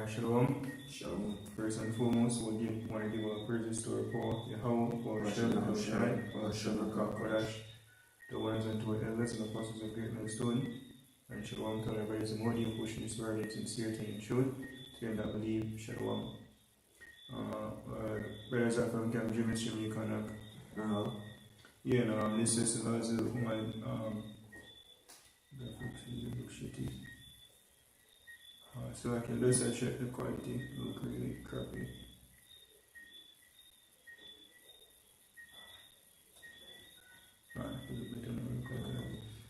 Shalom. Shalom. First and foremost, we want to give our praises to our Paul, Yahweh, for Shalom, for Shalom, Kodash, the ones and two elders and apostles of great millstone, and Shalom to everybody who more deep pushing this word in sincerity and truth, to them that believe, Shalom. Brothers are from Camp Jimmy Stream, you can yeah, and this is also my so I can just check the quality, look really crappy.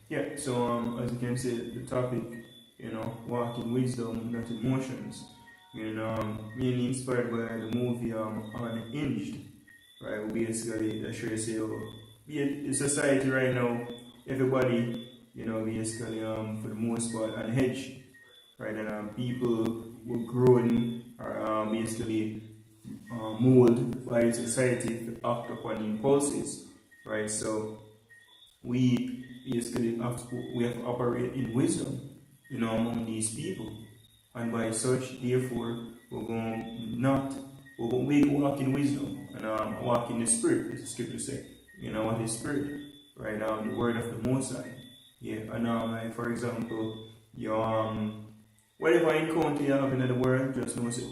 Yeah, so as you can see, the topic, walk in wisdom, not emotions, mainly inspired by the movie Unhinged, right? Basically, I sure you say, in society right now, everybody, basically, for the most part, unhinged, right? And people were grown or basically molded by society to act upon impulses, right? So we basically have to operate in wisdom, among these people, and by such, therefore, we're going to walk in wisdom and walk in the spirit, as the scripture say. What is spirit, right? The word of the Most High. Yeah, and like for example, whatever encounter you have in the world, just know it.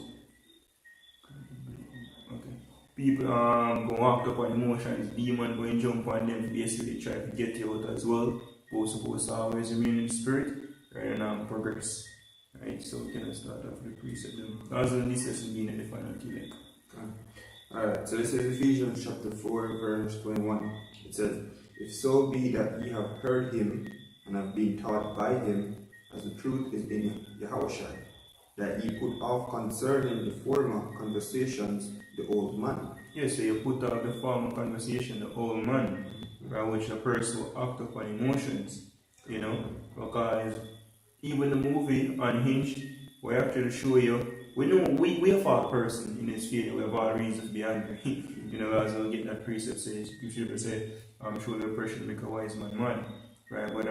Okay. People go walk up on emotions, demon go and jump on them, basically try to get you out as well. We're supposed to always remain in spirit, right, and progress. Right, so we can start off the precept. Also, this is being a final key. Alright, so this is Ephesians chapter 4, verse 21. It says, "If so be that ye have heard him and have been taught by him, as the truth is in Yahushua, that ye put off concerning the former conversations the old man." Yes, so you put off the former conversation, the old man, by which a person will act upon emotions, because even the movie Unhinged, we actually show you, we know we a false person in this field, we have all reasons to be angry. As we'll get that precept says, you should say, I'm sure the person make a wise man man, right? But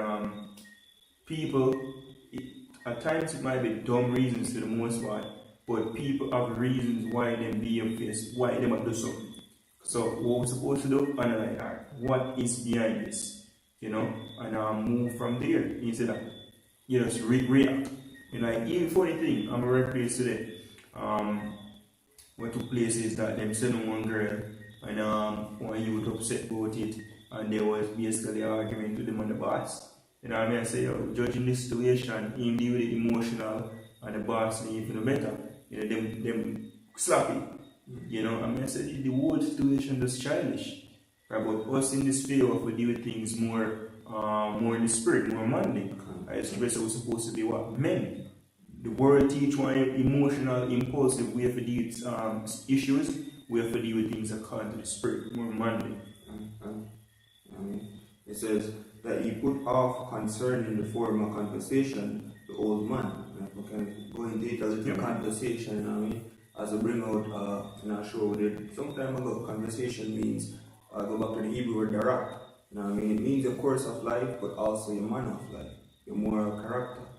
people, at times it might be dumb reasons to the most part, but people have reasons why they behave this, why they might do something. So what we're supposed to do, analyze that. What is behind this? And move from there instead of just react. Even funny thing, I'm a workplace today. What took place is that them sent one girl and one youth upset about it, and there was basically argument with them on the boss. I say, judging this situation, him deal with it emotional and the boss need to know better. Them sloppy. I say the whole situation is childish. Right? But us in this field, we deal with things more in the spirit, more manly. Especially we're supposed to be what? Men. The world teach one emotional, impulsive way for deal with issues, way for deal with things according to the spirit, more manly. It says that you put off concerning the former conversation the old man. We can go into it as a conversation, as we bring out in our show we did some time ago. Conversation means go back to the Hebrew word darak. It means the course of life, but also your manner of life, your moral character.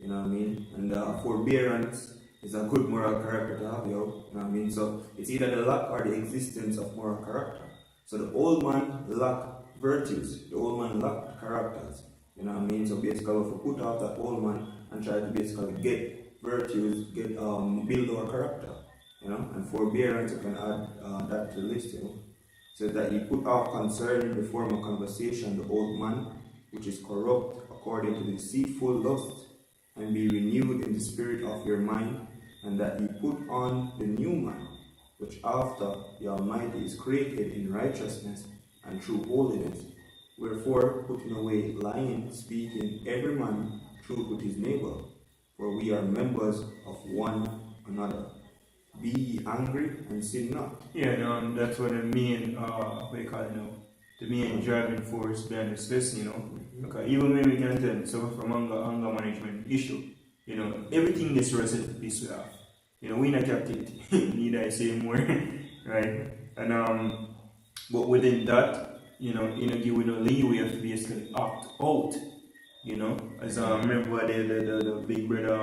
And forbearance is a good moral character to have, So it's either the lack or the existence of moral character. So the old man lacked virtues, the old man lacked characters. So basically if we put off that old man and try to basically get virtues, build our character, and forbearance, you can add that to the list, So that you put off concerning the former conversation the old man, which is corrupt according to the deceitful lust, and be renewed in the spirit of your mind, and that you put on the new man, which after the Almighty is created in righteousness and true holiness. Wherefore, putting away lying, speaking every man truth with his neighbor, for we are members of one another. Be ye angry and sin not. Yeah, that's what the main, the main driving force behind this lesson, Because even when we can tell, so from anger management issue, everything is rested to peace we have. We're not captivity, need I say more, right? And but within that, give no leeway to basically act out, as I remember the big brother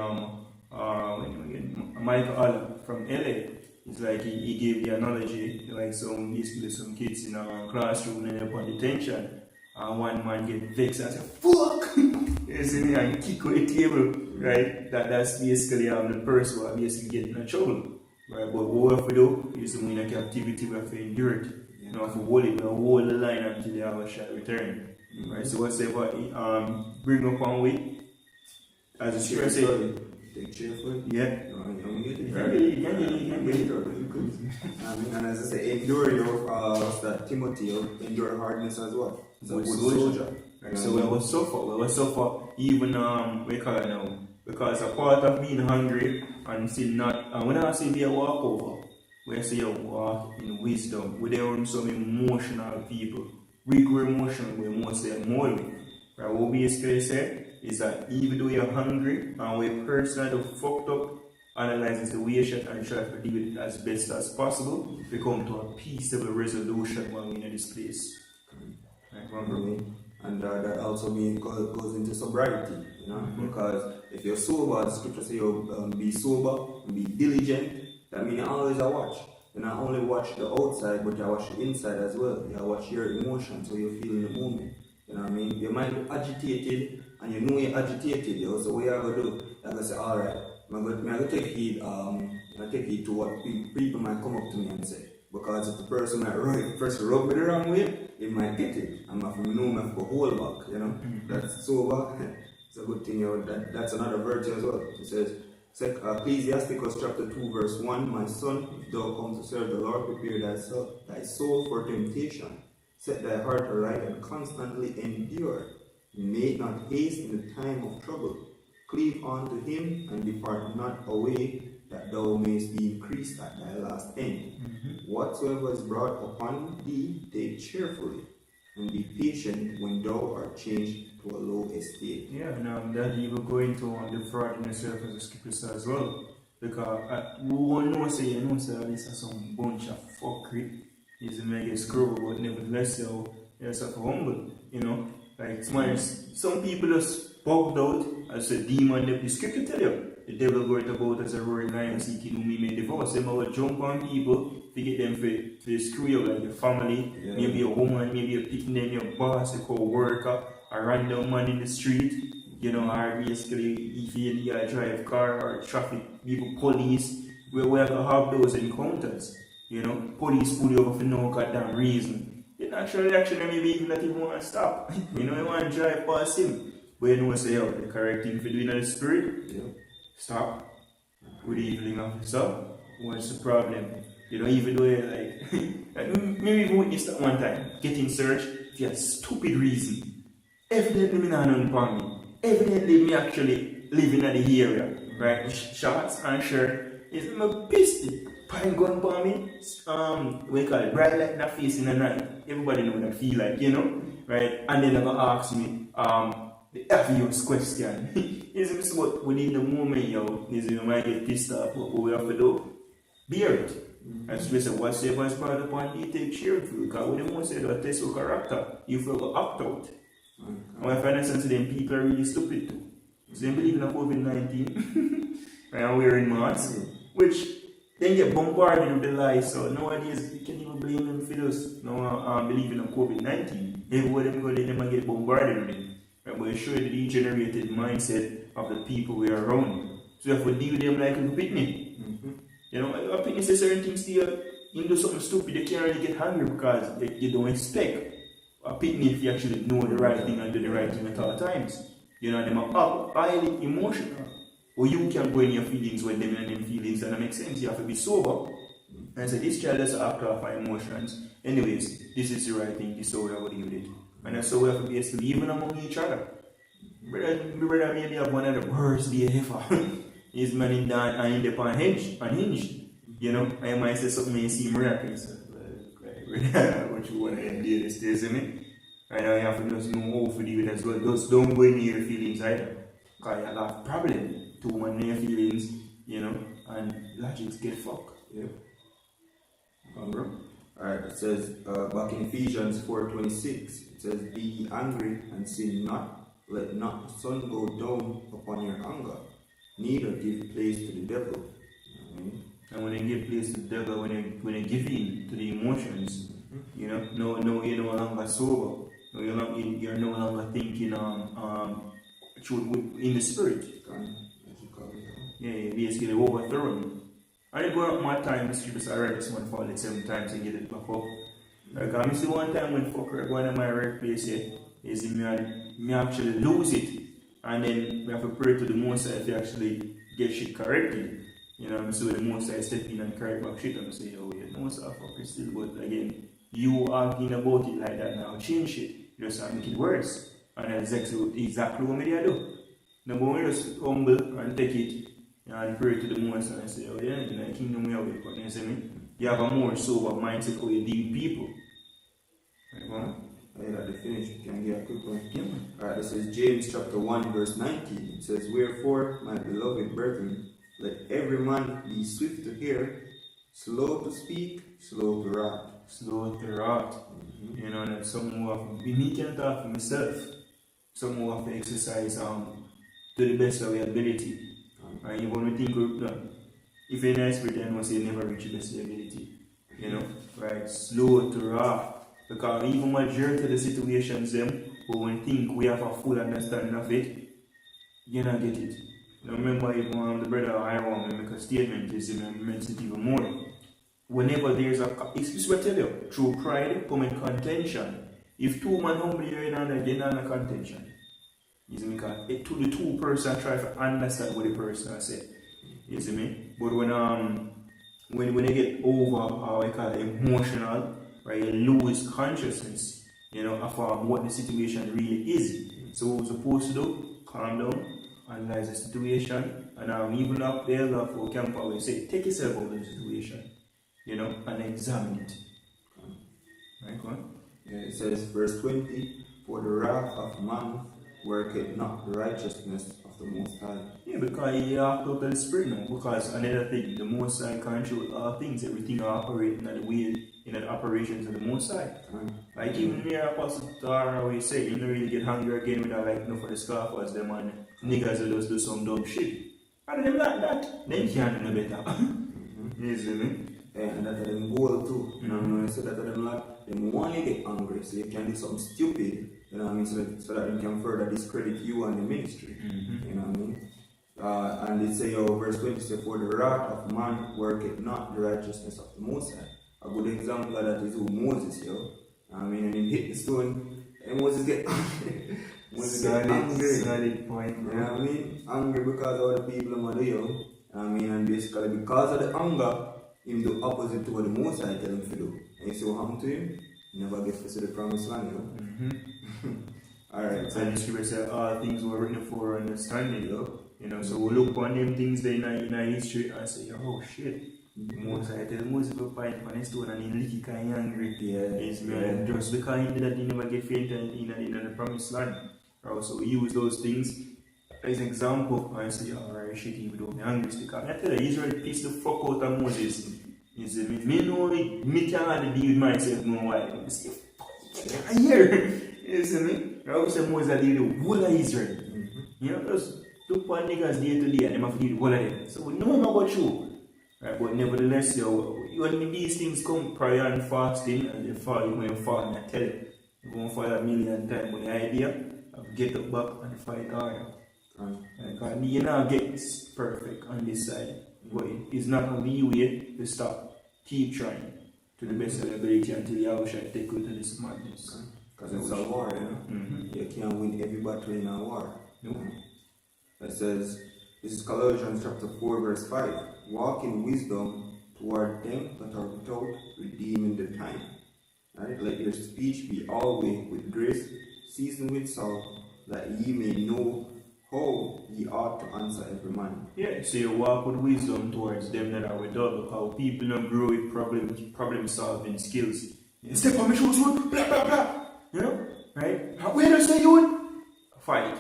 Michael Allen from LA. It's like he gave the analogy, like basically some kids in a classroom and they're on detention, and one man get vexed and say, fuck! You see me, and kick on the table, right? That's basically the person who are basically getting in trouble. Right? But what we have to do is when in a captivity, we have to endure it. You know, if we hold it, we hold the line until the hour shall return. Right? So whatever bring up on way, as the scripture said, take cheerful. yeah. I'm getting You can get it. And as I say, endure that Timothy, endure hardness as well. It's a good soldier. Right. So we will suffer even we call it now. Because a part of being hungry and still not, and when I say be a walkover, we say a walk in wisdom. We don't some emotional people. We go emotional, we mostly emotional. Right? What we basically say is that even though you're hungry and we personally fucked up, analyze the situation and try to deal with it as best as possible, we come to a peaceable resolution when we're in this place. Right? And that also goes into sobriety, you know, because if you're sober, the scripture says you be sober, be diligent. That means you always watch. You not only watch the outside, but you watch the inside as well. You watch your emotions, how you feel in the moment. You know what I mean? You might be agitated, and you know you're agitated. So what you're going to do? You're going to say, alright, I'm going to take heed to what people might come up to me and say. Because if the person might rub me the wrong way, it might get it. I'm not from know me for hold back, you know. That's sober. It's a good thing, you know, that's another virtue as well. It says, Ecclesiasticus chapter 2, verse 1, my son, if thou come to serve the Lord, prepare thy soul for temptation. Set thy heart aright and constantly endure. Make not haste in the time of trouble. Cleave unto him and depart not away, that thou mayest be increased at thy last end. Whatsoever is brought upon thee, take cheerfully, and be patient when thou art changed to a low estate. Yeah, and that you will go into the fraud in yourself as a scripture says as well. Because we won't know say this is some bunch of fuckery. Is a mega screw, but nevertheless you're so humble, you know. Like some people just bugged out as a demon. The scripture tell you the devil goeth about as a roaring lion seeking whom he may devour. So they will jump on people to get them to screw you, like your family, maybe a woman, maybe a picnic, your boss, a co-worker, a random man in the street, you know, or basically if you drive car or traffic, people, police. We have to have those encounters, you know. Police pull you over for no goddamn reason. The natural reaction maybe even that you want to stop. You know, you want to drive past him. But you know, say, the correct thing for doing in the spirit, stop. Good evening, officer. What's the problem? You know, even though maybe even witnessed that one time, getting searched for a stupid reason. Evidently, me not known for me. Evidently, me actually living in the area, right? Shots and shirt is my biscuit. Pine gun for me. We call it bright light in the face in the night. Everybody know what I feel like, you know, right? And then they're gonna ask me, the obvious question. Is what within the moment, you might get pissed off. What we have to do? Bear it. As we say, whatsoever is brought upon you, take cheerful. Because we don't want to say that test your character. You feel opt out. And I find sense them people are really stupid too. So they believe in COVID-19 and wearing masks, which then get bombarded with the lies. So nowadays you can't even blame them for this. No, believing in COVID-19. Everybody go there, them get bombarded with it. Right? But it shows the degenerated mindset of the people we are around. So you have to deal with them like a picnic. You know, a picnic says certain things to you, you do something stupid, you can't really get hungry because you don't expect a picnic if you actually know the right thing and do the right thing at all times. You know, them are highly emotional. Or you can go in your feelings with them and them feelings, and that makes sense. You have to be sober. And so this child doesn't act off our emotions. Anyways, this is the right thing, this is how we have to deal with it. And that's how we have to be even among each other. Brother maybe have one of the worst day ever. He's man in that and in the unhinged. You know, I might say something may seem miraculous. What you want to do this day, see me? And I have to just know how to deal with it as well. Just don't go in your feelings either. Because you have a problem to one your feelings, you know, and logics get fucked. Yep. Alright, it says back in Ephesians 4:26, it says, be ye angry and sin not, let not the sun go down upon your anger. neither give place to the devil. You know what I mean? And when they give place to the devil, when they give in to the emotions, you know, no, you're no longer sober. No, you're no longer thinking in the spirit. Yeah, you're basically overthrown. I didn't go up my time in the street, so I read this one for like 7 times to get it back up. Like, I see one time when fucker going to my right place here, is me actually lose it. And then we have to pray to the Most High to actually get shit corrected. You know, so the Most High step in and correct back shit and say, oh yeah, Most High fucker still, but again, you arguing about it like that now, change it. You just make it worse. And that's exactly what I do. Number one, just humble and take it and pray to the Most High and say, oh yeah, you know, kingdom we have it. But you see me? You have a more sober mindset how you deal with people. Right, well? Yeah, the finish. Can I get a quick one? Yeah. Alright, this is James chapter 1, verse 19. It says, wherefore, my beloved brethren, let every man be swift to hear, slow to speak, slow to wrath. Slow to wrath. You know, that some who have been me can talk for myself. Some who have to exercise to the best of your ability. And you want to think if you're in the spirit, then you never reach the best of your ability. You know, right? Slow to wrath. Because even majority of the situations but when think we have a full understanding of it, you don't get it. Now remember even the brother Iron make a statement, is mentioned it even more. Whenever there's this is what I tell you, through pride come in contention. If two men humbly are in a contention. You see me? Because to the two person try to understand what the person said. You see me? But when they get over how I call it emotional, right, you lose consciousness, you know, of what the situation really is. So what we're supposed to do, calm down, analyze the situation, and even up there, for camp, I will say, take yourself out of the situation, you know, and examine it. Right, go on. Yeah, it says, verse 20, for the wrath of man worketh not the righteousness of the Most High. Yeah, because you have to the spirit now. Because another thing, the Most High control all things, everything are operating at the way in the operations of the Most High. Like even here, Apostle Tara, we say, you don't really get hungry again without like enough for the scoffers, them and niggas will just do some dumb shit. And them like that, they can't do no better. You see me? And that's them goal too. You know what I mean? So that them like, them want to get angry, so you can do something stupid. You know what I mean? So that you can further discredit you and the ministry. You know what I mean? And it say, verse 20 say, for the wrath of man worketh not the righteousness of the Most High. A good example of that is who Moses, I mean, and he hit the stone, and Moses get angry. Moses get angry. Solid point, bro. You know what I mean? Angry because of the people are do, I mean, and basically because of the anger, him do opposite to what the Most High tell him to do. And you see what happened to him? He never gets to see the promised land, Alright. So the scripture says all things were written for understanding, you know. So we look upon them things in history and say, oh shit. Most I tell Moses to fight on his stone and he lick kind of angry. Yeah. Just because he did that, he never get fainted in the promised land. So we use those things as an example and say, alright, shit, he would be angry. Because I tell you, Israel pissed the fuck out of Moses. You see, me know it, me can't have to deal with myself no while. You see, I hear. You see me? I always say Moses deal with the whole of Israel. You know, just look for niggas day to day and they have to deal with all of them. So we know about you. Right, but nevertheless, when these things come prior and fasting, and you fall, you're going to fall, and I tell you, you're going to fall a million times. But the idea of get up back and fight harder. Because you know, get perfect on this side. But it's not going to be way to stop. Keep trying to the best of your ability until you shall take you to this madness. Because it's a war, You can't win every battle in a war. Nope. It says, this is Colossians chapter 4, verse 5. Walk in wisdom toward them that are without, redeeming the time. Right? Let your speech be always with grace, seasoned with salt, that ye may know how ye ought to answer every man. Yeah, so you walk with wisdom towards them that are without, because people don't grow with problem solving skills. You step on my shoes, blah blah blah. You know? Right? Where does say you fight?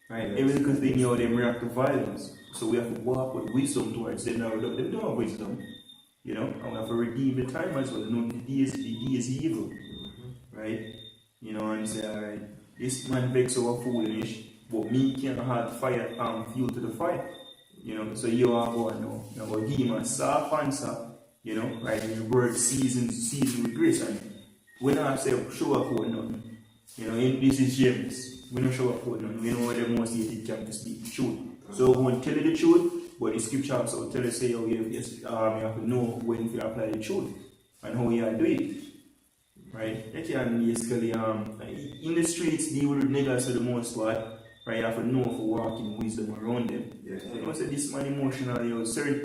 Right? Yes. Even because they know them react to violence. So we have to walk with wisdom towards them. Now, they don't have wisdom, you know, and we have to redeem the time as well. You know, the day is evil, right? You know, and say, alright, this man begs over foolish, but me can't have fire fuel to the fire. You know, so you are going now. You're going to give him a soft answer, you know, right? And the word season with grace. And we don't say show up for nothing. You know, this is James. We don't show up for nothing. We know what the most hated camp to speak the truth. So we want to tell you the truth, but the scripture also tell us say, oh, you have to know when to apply the truth and how you are doing it. Right? You can basically in the streets deal with niggas for the most part. Right, you have to know for walking wisdom around them. Yeah. So you know, say this man emotional, you know, certain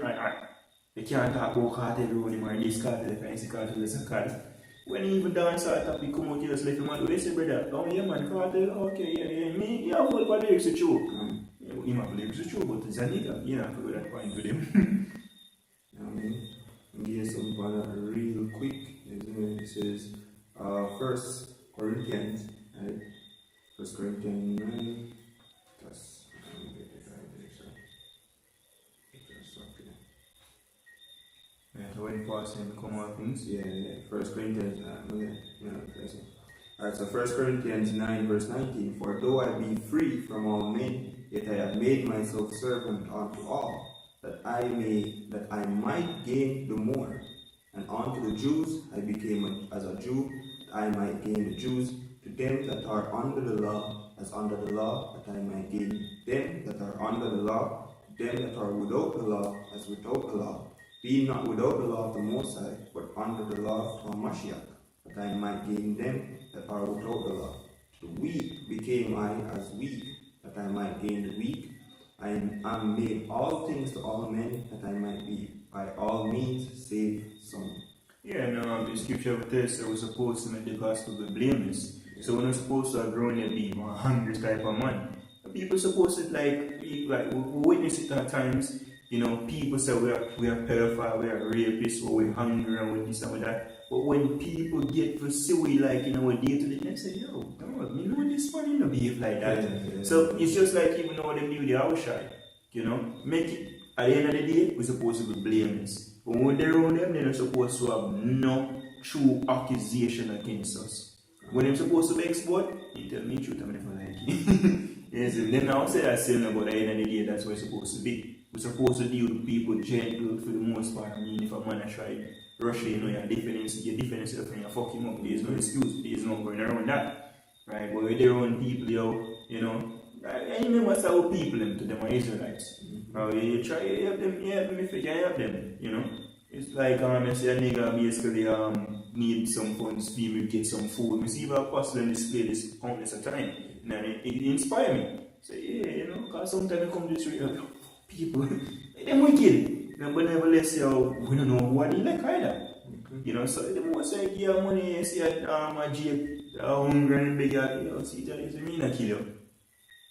they can't talk about cartel around him or this cartel, the fancy cartel, this cartel. When he even dance out topic come out, you just let him man, they say, brother, oh yeah man, cartel, okay, yeah, me, yeah, well, but lyrics are true. Yeah, he might believe it's true, but it's a nigga, you know, I forgot that point with him. I mean, here's some real quick. It says, 1 Corinthians, right? 1 Corinthians 9. Yeah, so when past him come out things. Yeah. 1 Corinthians, Alright, so 1 Corinthians 9 verse 19. For though I be free from all men, yet I have made myself servant unto all, that I might gain the more. And unto the Jews I became as a Jew, that I might gain the Jews. To them that are under the law, as under the law, that I might gain them that are under the law. To them that are without the law, as without the law. Being not without the law of the Most High, but under the law of Mashiach, that I might gain them that are without the law. The weak became I as weak, that I might gain the weak. I am made all things to all men, that I might be by all means save some. Yeah, and the scripture with this, I was supposed to make the gospel be blameless. So we're not supposed to have grown and be a hungry type of man. People supposed to like we witness it at times. You know, people say we are pedophile, we are rapists, or we're hungry and with this and with that. But when people get to see we like in our day to day, they say, yo, dog, you know this man don't behave like that. Yeah. So it's just like even though them do the outside, you know, make it at the end of the day, we're supposed to be blameless. But when they're around them, they're not supposed to have no true accusation against us. When they're supposed to be export, you tell me the truth, I'm never like it. Yes, then now say that same about the end of the day, that's what it's supposed to be. We're supposed to deal with people gentle for the most part. I mean, if a man has tried Russia, you know, your defense yourself and you fuck him up. There's no excuse, there's no going around that. Right? But with their own people, you know, I remember what's our people to them are Israelites. You try to help them, if you can help them, you know. It's like I say a nigga basically need some funds, people get some food. We see the apostle and display this countless of time. And it inspires me. So yeah, you know, because sometimes I come to this street, people, they're wicked. But nevertheless, we don't know what they like either. You know, so the most I give money, you see a Jeep, hungry and big, you know, see, it's me not kill you.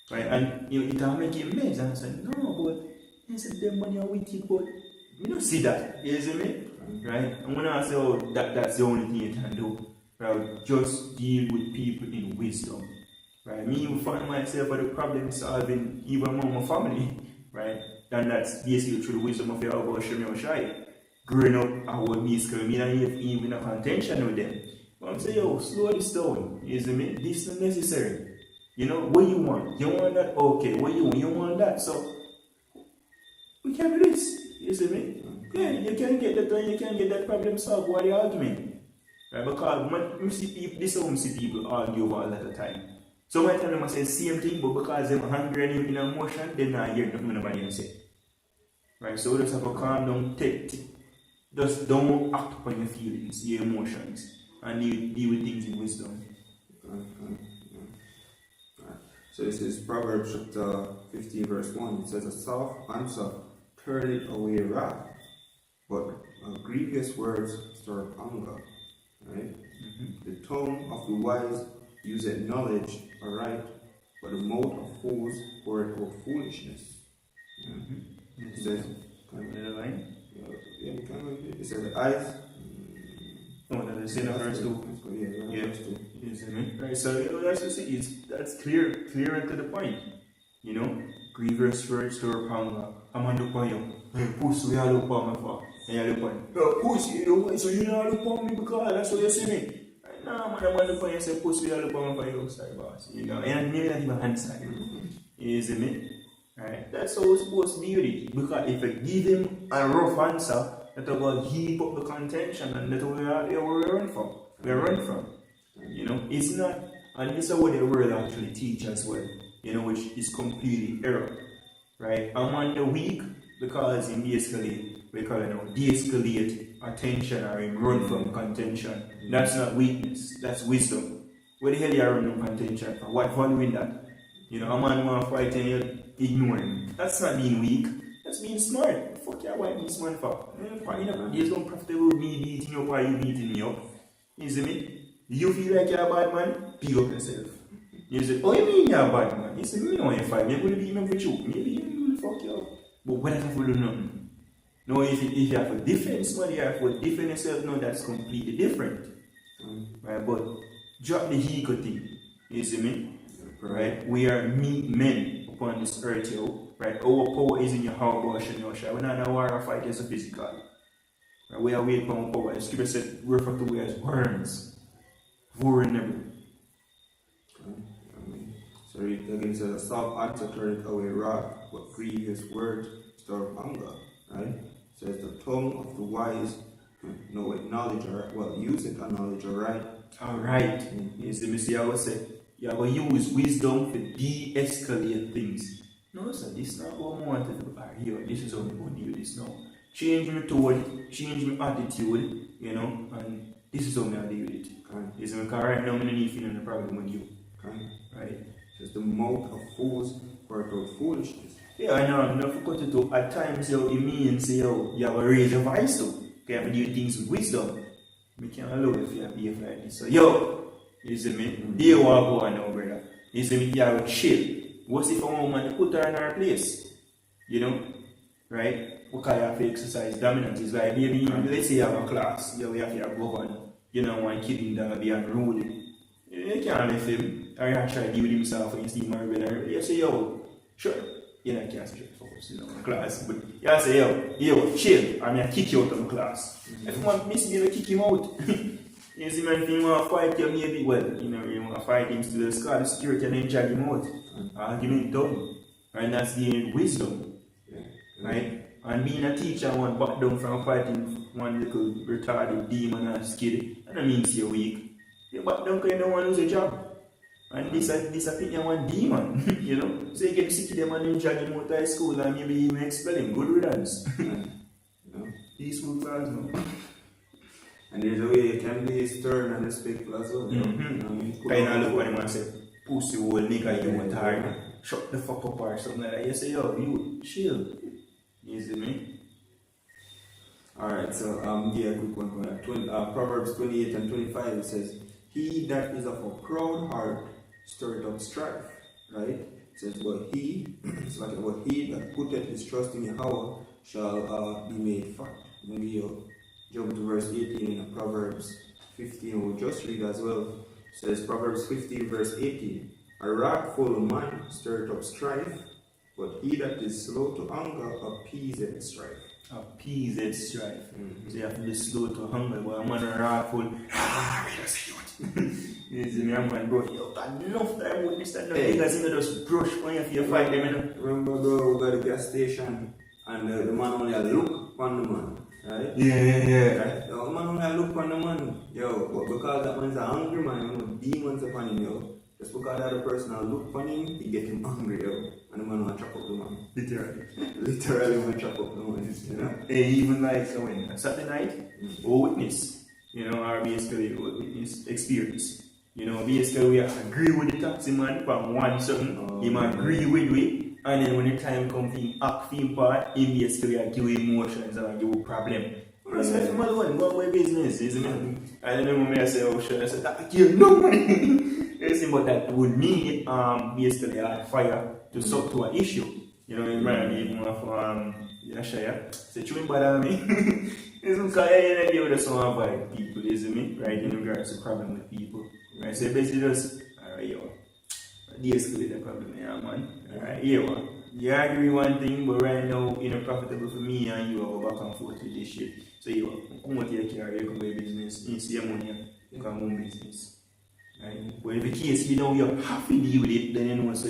Right? And you know, it make him mad and say, no, but he said the money are wicked, but you don't see that. You see me? Right? And when I say, oh, that's the only thing you can do, right? Just deal with people in wisdom. Right? Me, you find myself at the problem solving even among my family, right? And that's basically through the wisdom of your Abba Shem Yoshai. Growing up, I would be scared, me and even a contention with them. But I'm saying, yo, slow this down. You see me? This is necessary. You know, what you want? You want that? Okay, what you want? You want that? So, we can do this. You see me? Yeah, you can get that done, you can get that problem solved. What the argument? Right? Because when you see people, this is how we see people argue over a lot of time. So my time them say the same thing, but because they're hungry and in emotion, they're not hearing nothing nobody else say. Right? So we just have to calm down, just don't act upon your feelings, your emotions, and deal with things in wisdom. So this is Proverbs chapter 15 verse 1. It says, a soft answer turneth away wrath, but grievous words stir up anger. Right? The tongue of the wise useth knowledge aright, but the mouth of fools poureth out foolishness. It says, it says the eyes. Oh, that's in verse 2. Yeah, verse 2. You see me? Right, so you know, that's just it. That's clear and to the point. You know, grievous words stir up anger. I'm on the point. Push, we all look on me for. And you look on me. Push, you know, so you don't look on me because that's what you see me. Nah, man, I'm on the point and say, push, we all look on me for you. Sorry, boss. You know, and maybe not even answer. You see me? Right? That's how we're supposed to deal with it. Because if you give him a rough answer, that'll go heap up the contention, and that's where we run from. We run from. You know, it's not, and this is what the world actually teaches as well, you know, which is completely error. Right? I'm on the weak because he basically, we call it now, de-escalate attention or him run from contention. That's not weakness, that's wisdom. Where the hell you run from contention for? What fun in that? You know, a man want to fight and you ignore him. That's not being weak, that's being smart. Fuck you, why being smart for? You know, there's no profitable me beating you up while you beating me up. You see me? You feel like you're a bad man? Beat up yourself. You say, oh, you mean you're a bad man? You say, me know you fight. You're going to beat me for you. Maybe you will fuck you up. But what if you do nothing? No, if you have to defend somebody, you have to defend yourself. No, that's completely different. Right? But drop the ego thing. You see me? Right? We are meek men upon this earth, yo. Right? Our power is in your heart, boy. We're not in a war or fight as a physical. Right? We are waiting for our power. The scripture said, refer to we as worms. Vulnerable. So it again says, stop answer turneth away wrath, but grievous word stir up anger. Right? It says the tongue of the wise knoweth knowledge, use it on knowledge, alright? Alright. You see, I would say, you have to use wisdom to de-escalate things. No, sir, this is not what I wanted to do. Here, this is how I'm going to do this now. Change my tone, change my attitude, you know, and this is how I'm going to deal with it. Is because right now I don't need feeling the problem with you. Right? Just the mouth of fools pour out foolishness. Yeah, I know, not forget it too. At times it means you have to raise your voice too. You have to do things with wisdom. We can't allow if you behave like this. So you see me? Here you want to go on now, brother. You see me? You have to chill. What if a woman put her in her place? You know? Right? Because you have to exercise dominance. It's like, maybe, let's say you have a class, we have to govern. You know, one kid in there be unruly. You can't let him, or you have to try to deal with himself when you see him or whatever. You say, sure. You know, you can't say, focus, class. But you say, chill, I'm going to kick you out of the class. If you want to misbehave, kick him out. You see, man, if you want to fight you, maybe, you want to fight him to the scar, the security, and then drag him out. Argument done. And that's the wisdom. Right? And being a teacher, one back down from fighting one little retarded demon or skid, and that means you're weak. You back down because you don't want to lose your job. And this opinion one demon, you know. So you get sick of them and then drag him out of school and maybe even expel him. Good riddance. Peaceful class, no. And there's a way you can be stern and respectful as well. Kind of look at him and say, pussy old nigga, you want tired. Shut the fuck up or something like that. You say, you chill. You see me? Alright, so a quick one for that. Proverbs 28 and 25, it says, he that is of a proud heart stirred up strife. Right? It says, but he that putteth his trust in Yahweh shall be made fat. Maybe you jump to verse 18 in Proverbs 15, we'll just read as well. It says, Proverbs 15, verse 18, a wrathful man stirred up strife, but he that is slow to anger appeaseth strife. Appeaseth strife. So you have to be slow to anger, but I'm on a wrathful. You see me, I'm going, bro, you got enough time with this and that. Because you just brush on you for you fight them, you know. Remember, bro, we got the gas station, and the man only look on the man. Right? Yeah. Right? The man only look on the man. But because that man's a hungry man, demons upon him, just because the other person look upon him, he get him hungry, and the man will chop up the man. Literally will chop up the man, you know. Even like when Saturday night, or witness, or basically witness experience. Basically we agree with the taxi man from one something, he might agree with we, and then when the time comes in act film part, he basically give emotions and give a problem. That's why I'm alone, go away business, isn't it? I remember me I say, I said, that give no money. But that would mean basically a fire to solve to an issue. It might be more of Yashaya. Say, you bother me. It's because I deal with some avoid people, isn't it? Right, in regards to problem with people. Right, so basically just, alright, de-escalate the problem, man. Alright, you agree one thing, but right now, profitable for me and you go back and forth with this shit. So come out here, you can buy business, you see your money, you can own business. Right? But in the case, you have to deal with it, then so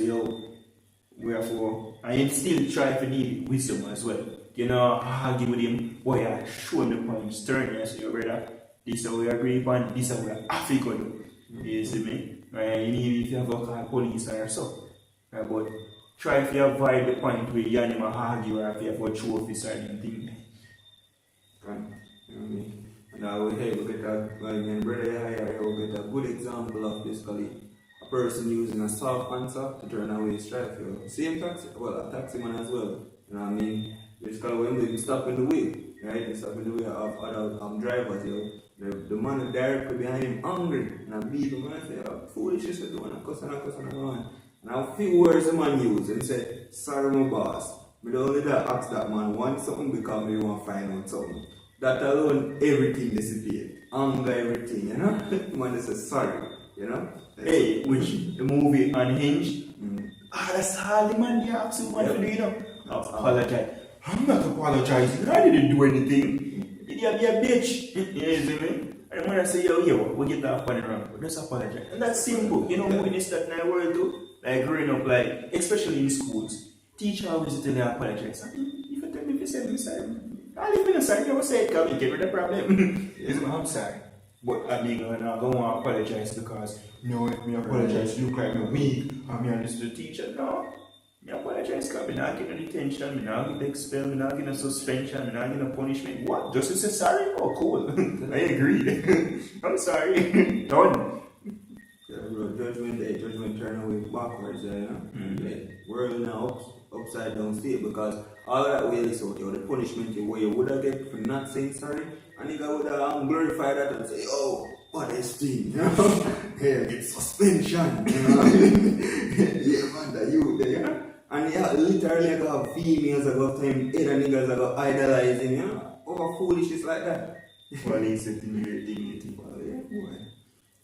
Wherefore, I still try to need wisdom as well. You know, argue with him, boy, I show him the point sternly. I say, your brother, this is how we agree upon, this is how we have to do. You see me? Right? You need if you have a call police or so. Right? But try if you avoid the point where you and him argue or if you have a trophy or anything. Right. You know what I mean? Now we get a good example of basically a person using a soft answer to turn away strife. Same taxi, well, a taxi man as well. You know what I mean? Basically when they stop in the way, right? They stop in the way of other drivers, the man directly behind him angry and I beat him and I say, oh, foolish is doing a cuss and a cuss and a man. And a few words the man used and say, sorry my boss. But only that ask that man want something because he want to find out something. That alone, everything disappeared. Anger, everything, you know? Man, they say sorry, you know? Hey, which the movie Unhinged? That's all the man they ask you what to do, you know? Apologize. I'm not apologizing. I didn't do anything. You'd be a bitch. You see me? And when I say, yo, we get that funny wrong, but just apologize. And that's simple. You know, witness that in our world too. Like growing up, like, especially in schools. Teacher always tell you apologize. If you tell me if you say me sorry, I'll leave you sorry, never say it, come get rid of the problem. I'm sorry. But I'm going to apologize because, no, if me apologize, you look like me weak, and me understood the teacher. No. Me apologize because I'm not getting a detention, I'm not getting expelled, I'm not getting a suspension, I'm not getting a punishment. What? Just to say sorry? Oh, cool. I agree. I'm sorry. Done. Judgment turn away backwards, you know? World now upside down state because all of that way is out there, the punishment where you would have get for not saying sorry, and you would have glorified that and say, oh, what is thing, you know? Yeah, get suspension, you know? Yeah, man, that you there, you know? And yeah, literally I got females, I got time, other niggas I got idolizing, you know? Over foolishness like that. Well, it's a dignity. Well, yeah, boy.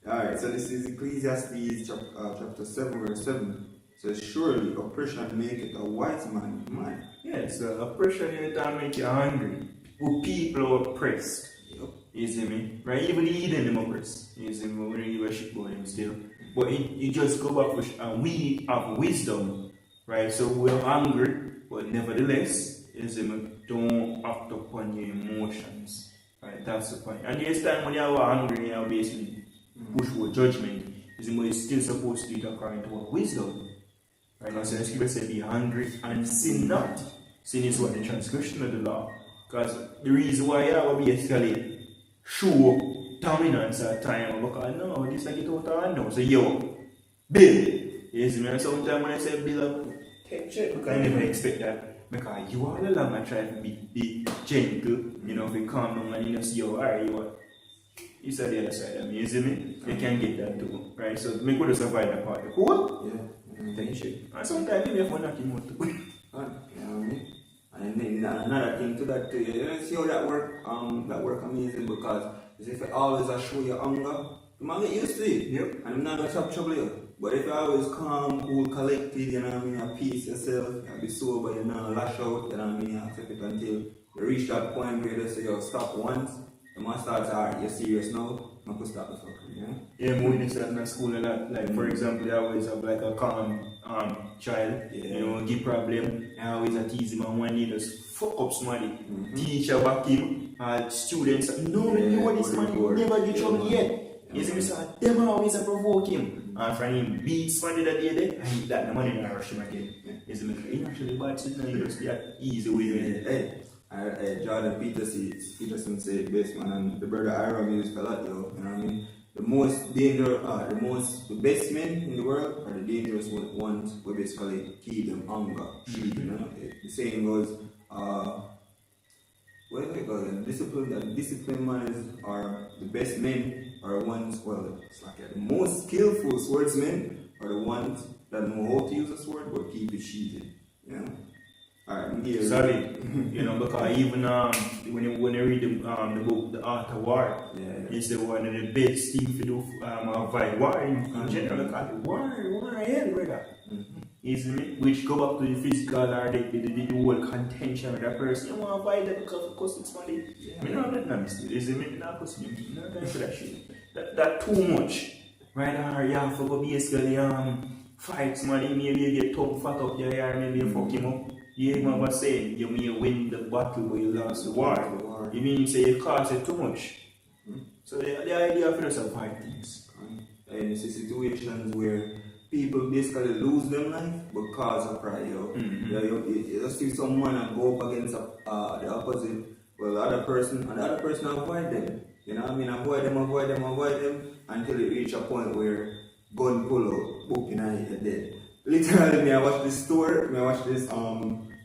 Alright, so this is Ecclesiastes chapter 7, verse 7. It says, surely oppression maketh a wise man mad. Yes, oppression in the time make you hungry. Who people are oppressed. Yep. You see me? Right? Even the heathen them oppressed. You see me? We don't give a shit about them still. But you just go back and we have wisdom. Right? So we're hungry, but nevertheless, you see me? Don't act upon your emotions. Right? That's the point. And there's time when you are hungry, you are basically push for judgment. Is you're still supposed to do it according to what wisdom. Right? Now, so the scripture says, be hungry and sin not. Sin is what? The transgression of the law. Because the reason why I will basically show dominance at time, because no, this like it out of no. So yo, Bill. You see me? And sometimes when I say Bill, take check, because I never expect that. Because you all along I try to be gentle, you know, if you calm down and you know, see how are you. It's at the other side of me, you see me? You can get that too, right? So make sure to survive that part. Cool? Yeah. Thank you. And sometimes you have one that you want to. You know what I mean? And then another thing to that too, you know, see how that work amazing because if you always show your anger, you might get used to it. Yep. And I'm not gonna stop trouble you. But if you always calm, cool, collected, you know what I mean, you peace yourself, you be sober, you know, lash out, you know what I mean, you accept it until you reach that point where you say, yo, stop once. You must start to alright, you're serious now, I could stop the fucking, you know? Yeah, I'm witness that in school a lot. Like, for example, I always have like a calm child, you know, give problem. I always tease him and one day just fuck up somebody. Teacher back him, students, no, this man never get trouble yet. You see me, so them always provoke him. And from him beat somebody that day there, and he that the money and rush him again. You see me, he actually bad shit, and he just be an easy way. Jordan Peterson said best, man, and the brother Ira used a lot, you know what I mean? The most dangerous, the best men in the world are the dangerous ones who basically keep them hunger. You know? The saying goes, the disciplined men are the best men are ones, well, it's like the most skillful swordsmen are the ones that know how to use a sword but keep it sheathed. You know? Alright, sorry, you know, because even when you read the book, The Art of War, it's the one of the best things to do avoid war in general. Because war, hell, brother. Which go back to the physical or the whole contention with that person. You want to avoid that because it costs money. I mean, no, that's not mistake. Is it not costing you? No time for that shit. That too much. Right? Or you have to go basically fights, man. Maybe you get top fat up your hair, maybe you fuck him up. You even was saying you may win the battle but you lost the war. You mean you say you cost it too much. So the idea for us avoid things. And it's situations where people basically lose their life because of pride. You just see someone and go up against the opposite, well, the other person, and the other person avoid them. You know what I mean? Avoid them until it reach a point where gun pull out, book in your dead. Literally, I watch this story, I watch this,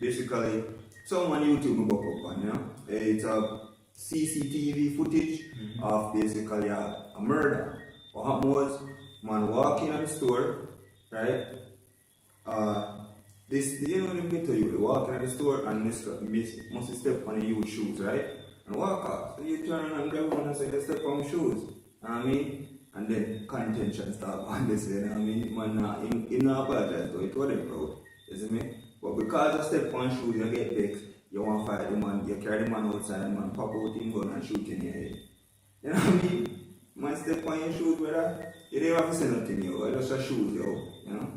basically, someone YouTube me book up on, you know? It's a CCTV footage of basically a murder. What happened was, man walking in the store, right? You know what I tell you, they walk in the store and must step on your shoes, right? And walk out. So you turn around and grab one and say, let's step on my shoes. You know what I mean? And then contention start on this, you know what I mean? Man, he not apologize though, it wasn't proud. You see me? But because I step on shoes, you get vexed, you want to fight the man, you carry the man outside, and man pop out him gun and shoot in your head. You know what I mean? Man step on your shoes, brother. You don't have to say nothing, yo. It's just your shoes, yo. You know?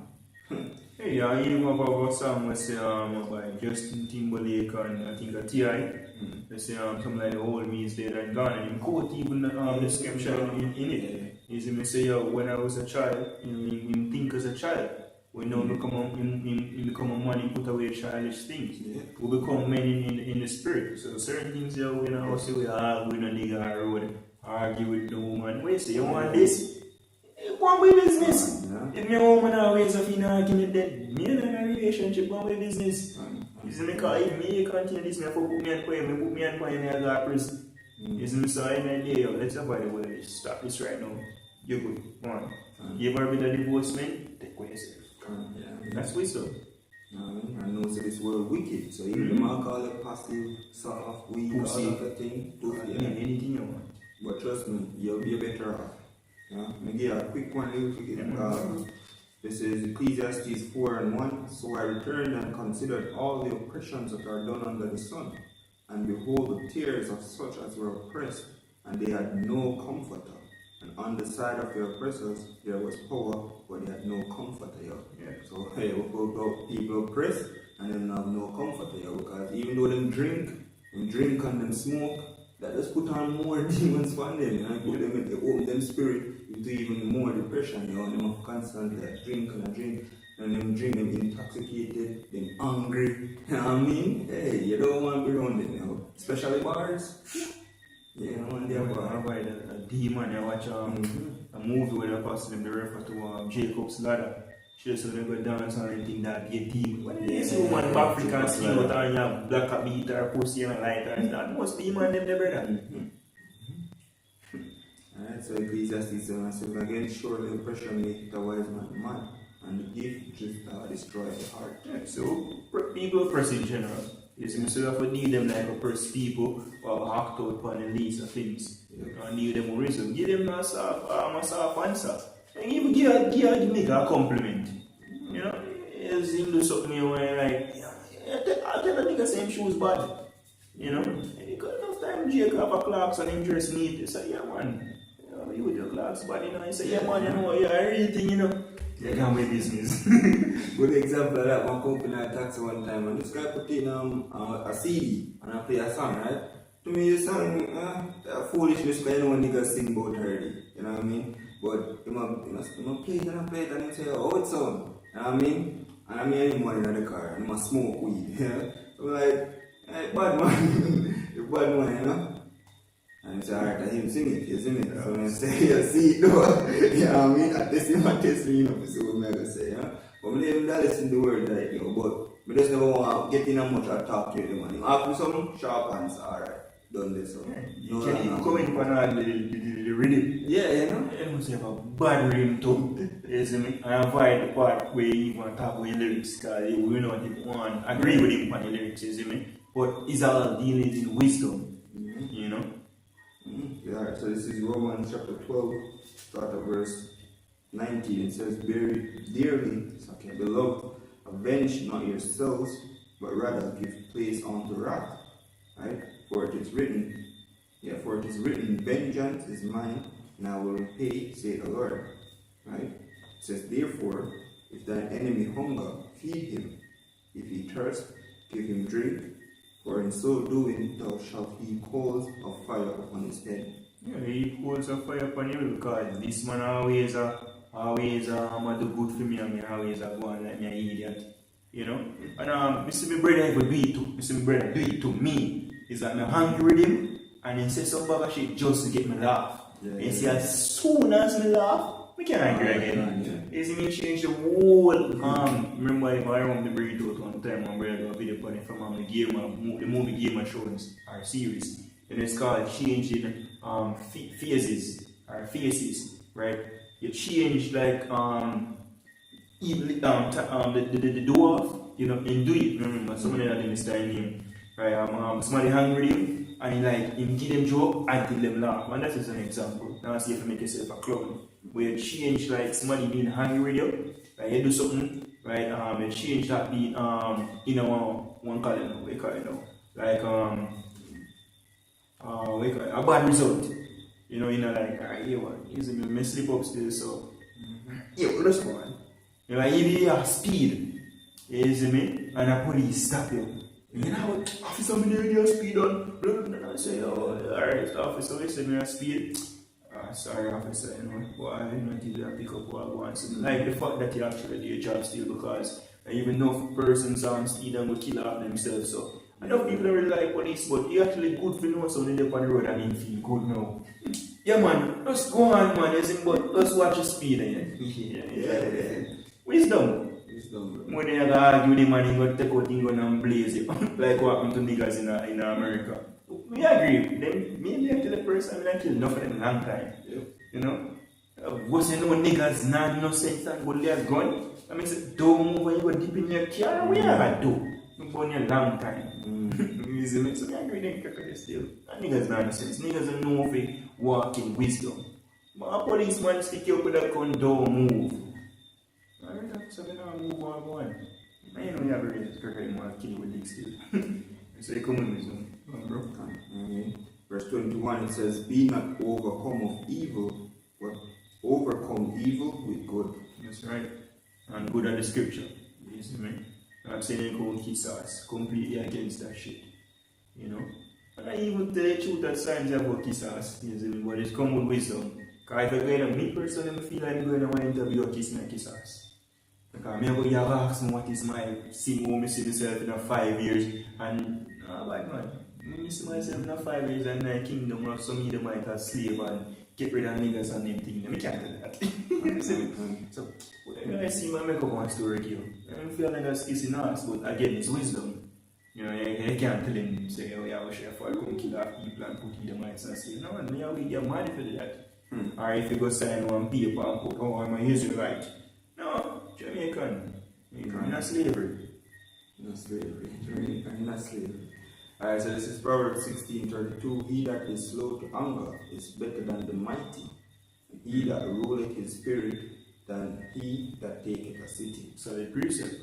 Hey, yeah, you know about a song we say by Justin Timberlake and I think a T.I. They say something like the old me is dead and gone, and you quote even the description in it. You see me say, yo, when I was a child, you know, you think as a child. We now become a man and put away childish things. Yeah. We become men in the spirit. So certain things, yo, we know, say we argue with a nigga or argue with the woman. Wait, say you want this? One way business. If my woman always have an argument, then me and a relationship, one way business. You see me, because if me continue this, me put me and put me and me I go to prison. You see me, so in a day, let's avoid the way. Stop this right now. You're good. Go on. You ever been a divorce man? Take care of yourself. That's wisdom. I know that this world wicked, so even the man call it passive, soft, weak, all of that thing. Anything you want. But trust me, you'll be better off. I'll give you a quick one real quick. This is Ecclesiastes 4:1. So I returned and considered all the oppressions that are done under the sun, and behold the tears of such as were oppressed, and they had no comforter. And on the side of the oppressors there was power, but they had no comforter. So hey, people oppressed and then have no comforter, because even though them drink and them smoke, that just put on more demons on them, and put them in, they open them spirit into even more depression, them have constantly drink, and them drink them intoxicated, them hungry, you know what I mean? Hey, you don't want to be around them, especially bars. Yeah, one day about a demon. I watch a movie where the person they refer to Jacob's Ladder. She said they go dance and everything that be a demon. When you see one African see out and you have black a beat or pussy and like that must be man them, brother. Alright, so Ecclesiastes 7:7 again, surely oppression maketh the wise man mad, and the gift which is destroy the heart. Yeah, so people oppress in general. You see, so you have to need them like oppress people or act out upon the least of things. And need them reason. Give them a soft answer. And even give a nigga a compliment. You know, as him do something where like, I'll tell a nigga same shoes bad. You know, you got enough time Jake have a clocks and him dress neat. You say, yeah man, you with your clocks bad, you know. You say, yeah man, you know, you're everything, you know. You can't make business. Good example of that, one company I taxi one time, and this guy put in a CD and I play a song, right? To me, the song, foolishness, because you know niggas sing about already, you know what I mean? But you must play it and he say, oh, it's on, you know what I mean? And I mean, any money in the car, and I must smoke weed, you know? So I'm like, hey, bad man, you bad man, you know? And it's alright, I him sing it, you sing it. So when I say, you see it, though, you know what I mean? At this time, I test me, you know, see what I'm going to say, you know? But I never listen to the word like, you know, but I just never want to get in how much I talk to you, man. After some sharp answer, alright, done this, so. You can come in for the rhythm. Yeah, you know? You must have a bad rhythm too, you see me? I avoid the part where you want to talk with lyrics, because you know what you want, agree with him on the lyrics, you see me? But it's all dealing in wisdom, you know? Yeah, so this is Romans chapter 12, start at verse 19. It says, dearly, beloved, avenge not yourselves, but rather give place unto wrath. Right? For it is written, vengeance is mine, and I will repay, say the Lord. Right? It says, therefore, if thy thine enemy hunger, feed him. If he thirst, give him drink, for in so doing thou shalt heap coals of fire upon his head. Yeah, he coals of fire upon you because this man always do good for me and me always go on like me an idiot. You know? And see my brother even do it too. See my brother do it to me. Is that me hungry with him and he says some bag of shit just to get me laugh. Yeah, and see as soon as me laugh, we can't angry again. You see me change the whole remember if I remember the breed out one time when we got a video on it from the movie Game of Thrones, our series. And it's called changing phases or faces, right? You change like the dwarf, you know, and do it. Remember, somebody that didn't style name. Right, somebody hungry and he like him give them joke until them laugh. And that's just an example. Now see if you make yourself a clown. Where you change like somebody being hungry with you, like you do something, right? You change that being you know one call it now, we call it now. Like we call it a bad result. You know like yeah what, easy me slip upstairs so yeah, let's go on. You know, if you have speed, you see me, and the police stop you. You know, officer, I'm going to speed on. And I say, oh, alright, officer, you say me a speed. Sorry, officer, you know, but I didn't want you to pick up what I want. So, like the fact that you actually do your job still because even though persons on speed and will kill off themselves. So, I know people don't really like police, but you actually good for know something up on the road and you feel good now. Yeah, man, just go on, man, you see, but just watch your speed. Yeah. Wisdom. When they argue the man, he got take out thing and blaze it. Like what happened to niggas in America. We agree. Them maybe I kill a person, I kill enough of them long time. Yeah. You know? What's you know niggas not no sense and go there gun. I mean say don't move when you go deep in your car, we are do. You burn your long time. You see me? So I agree them cracker still. And niggas not no sense. Niggas don't know if they walk in wisdom. But a policeman stick you up with a gun, don't move. Alright, so then I'll move on. I know you have a reason to kill you with legs still. So you come in wisdom. Bro. Verse 21 it says, be not overcome of evil, but overcome evil with good. That's right. And good at the scripture. You see me? I'm saying you go kiss us completely against that shit. You know? And I even tell the truth at times about kiss us. You see me? But it's come with wisdom. Because if I go to me personally, I feel like I'm going to want to interview or kiss me and kiss us. Because I'm going to ask me what is my seeing how I see myself in 5 years. And, like man, I see myself in 5 years and my kingdom of some Edomite as slave and get rid of niggas and them things. I can't tell that. So, when I see my make up one story here, I don't feel like that's kissing us, but again, it's wisdom. You know, you can't tell him, say, oh yeah, I wish I come kill off people and put Edomites and say, no man, me will get mad for that. Or if you go sign one paper and put, oh, I'm a Israelite. No, Jamaican. You're not slavery. Not slavery. You're not slavery. Alright, so this is Proverbs 16:32. He that is slow to anger is better than the mighty, and he that ruleth his spirit than he that taketh a city. So the precept,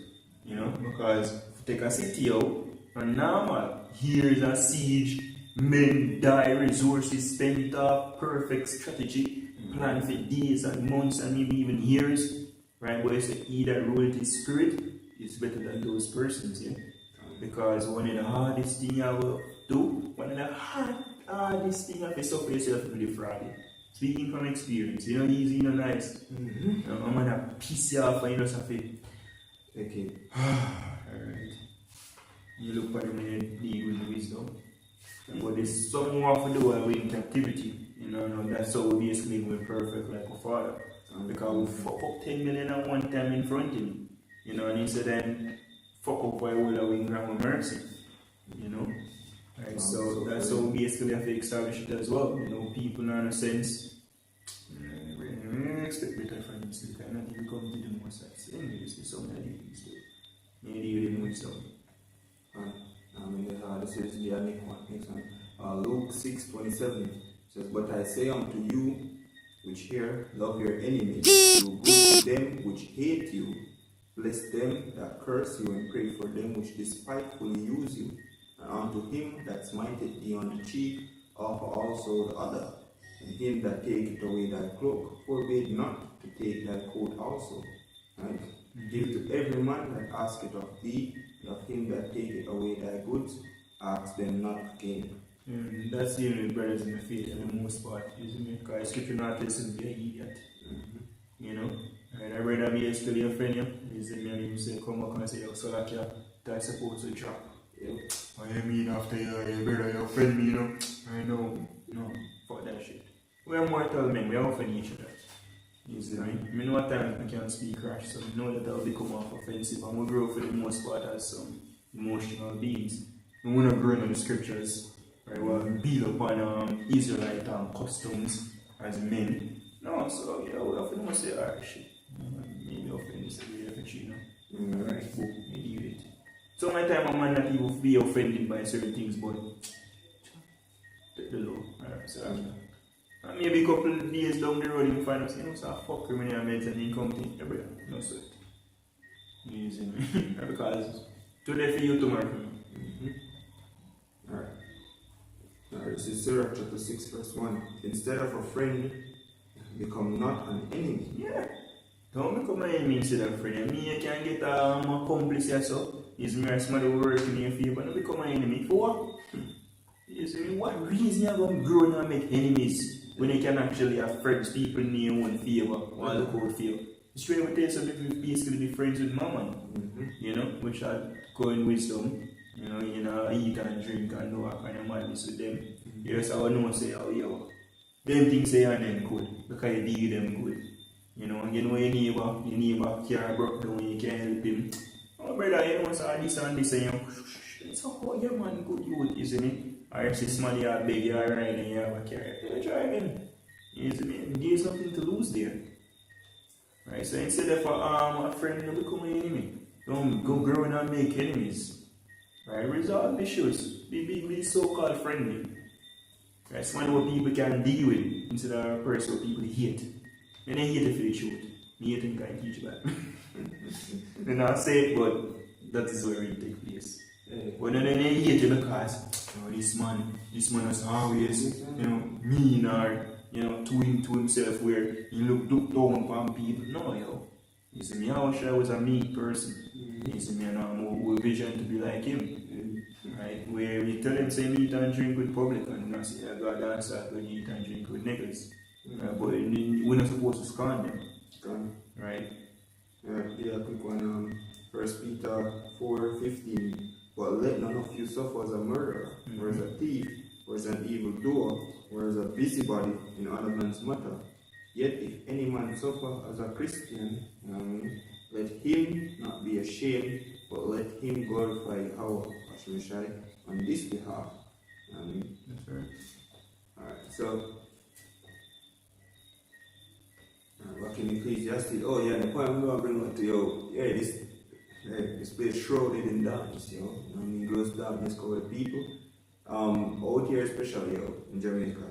you know, because if you take a city out, and normal, here's a siege, men die, resources spent off, perfect strategy, plan for days and months and maybe even years. Right, but it's he that ruleth his spirit is better than those persons, yeah? Because one of the hardest things I will do, one of the hardest things I have to suffer yourself with the Friday. Speaking from experience, you know, easy, you know, nice. I'm gonna piss you off and you just have to take it. Alright. You look for them and you deal with wisdom. But there's some more to do while we're in captivity. You know, that's how we basically we're perfect like a father. Because we fuck up 10 million at one time in front of him. You know, and instead then fuck up while we're in grandma mercy. You know? Right, so that's how we basically have to establish it as well. You know, people in a sense expect better from this because not even come to the most sides. Anyways, there's so many things to maybe with wisdom. This is the next one. Luke 6:27 says, but I say unto you which hear, love your enemies, do good to them which hate you, bless them that curse you, and pray for them which despitefully use you. And unto him that smiteth thee on the cheek, offer also the other. And him that taketh away thy cloak, forbid not to take thy coat also. Right? Give to every man that asketh of thee, and of him that taketh away thy goods, ask them not again. That's the only brothers in the faith in the most part, isn't it? Because scripture not listen to be an idiot. You know? And I read that yesterday offend you. Is it me and him say, come back and say, oh, so like that's supposed to drop. Yep. I mean after you brother, you offend me, you know. I know. No, fuck that shit. We are mortal men, we are offend each other. You see me? I know what time I can speak rash, so I know that I'll become off offensive. And we grow for the most part as some emotional beings. We want to grow in the scriptures. Right? We'll build upon Israelite customs as men. No, so yeah, we often must say, alright, shit. Maybe offend this every day, you know. Alright, cool, maybe do it. So my time a man not even be offended by certain things, but take the law. Alright, so and maybe a couple of days down the road you find us, you know, so fuck criminal meds and income thing. Yeah, brother, no sweat. You see me? Because today for you, tomorrow for me. Alright. Now this is Sirach chapter 6 verse 1. Instead of a friend, become not an enemy. Yeah. Don't become an enemy instead of a friend. Me, you can get a accomplice or so. Is me or somebody who work in your favor, don't become an enemy. For what? You see me? What reason you're going to grow and make enemies when you can actually have friends, people in your own favor, while the code feel? Straight away, so basically be friends with Mammon. You know, which are going wisdom. You know, eat and drink and do all kind of madness with them. Yes, I would know say, oh, yo, them things say and them good, because you deal them good. You know, and you know your neighbor car broke down, you can't help him. Oh, brother, you know, so this and this, and you know, it's how your man good you, isn't it? Or if somebody are big, you are riding, you have a car, you drive him. Isn't it? There's nothing to lose there. Right, so instead of a friend, you become an enemy. Don't go growing and make enemies. Right, resolve issues. Be so-called friendly. Right, something what people can deal with instead of a person what people hate. And they hate it for the truth. Me hate can teach that. They're not say it, but that is where it takes place. But then they hate you because this man is always, you know, mean or, you know, too into himself where he look down upon people. No, yo. You see me, I wish I was a mean person. You see me, and I'm a vision to be like him. Right? Where we tell him, say, eat and drink with public, and I say, I got to answer when you eat and drink with niggas. But we're not supposed to scorn them. Right? Yeah, quick one. 1 Peter 4:15. But let none of you suffer as a murderer, or as a thief, or as an evildoer, or as a busybody in other man's matter. Yet if any man suffer as a Christian, let him not be ashamed, but let him glorify Yahweh on this behalf. That's right. Alright, so back in Ecclesiastes, oh yeah, the point I'm going to bring up to you, yeah, this place shrouded in darkness, gross darkness covered people. Out here especially, in Jamaica,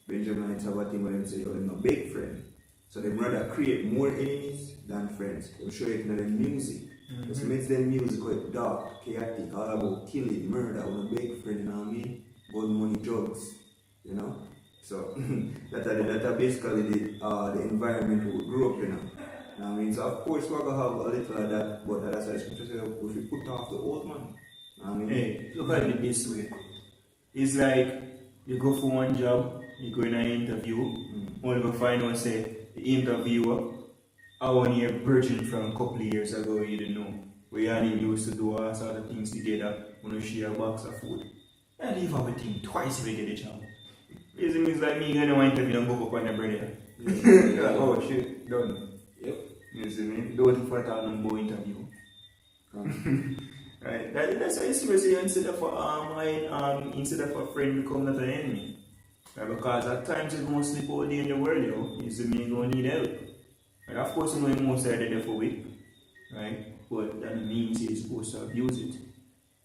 Benjaminites have a thing where they say, they're not big friend. So they rather create more enemies than friends. They'll show it in their music. Just makes their music quite dark, chaotic, all about killing, murder, with a big friend, Gold money, drugs, So that's basically the environment we grew up in. So of course we're gonna have a little of that, but that's why scripture says if we put off the old man. Hey, look at it this way. It's like you go for one job, you go in an interview, only to find out say the interviewer, I want to hear virgin from a couple of years ago, you didn't know. We only used to do all sort of things together when we share a box of food. And leave everything twice if you get a job. It's like me going to an interview and go up on the brother. Oh shit, done. Yep. You see me? Don't for a number interview. Right? That's why you see instead of a friend become not an enemy. Right? Because at times you're going to sleep all day in the world, you see me, you're going to need help. Right? Of course, you know most are there for it. Right? But that means you're supposed to abuse it.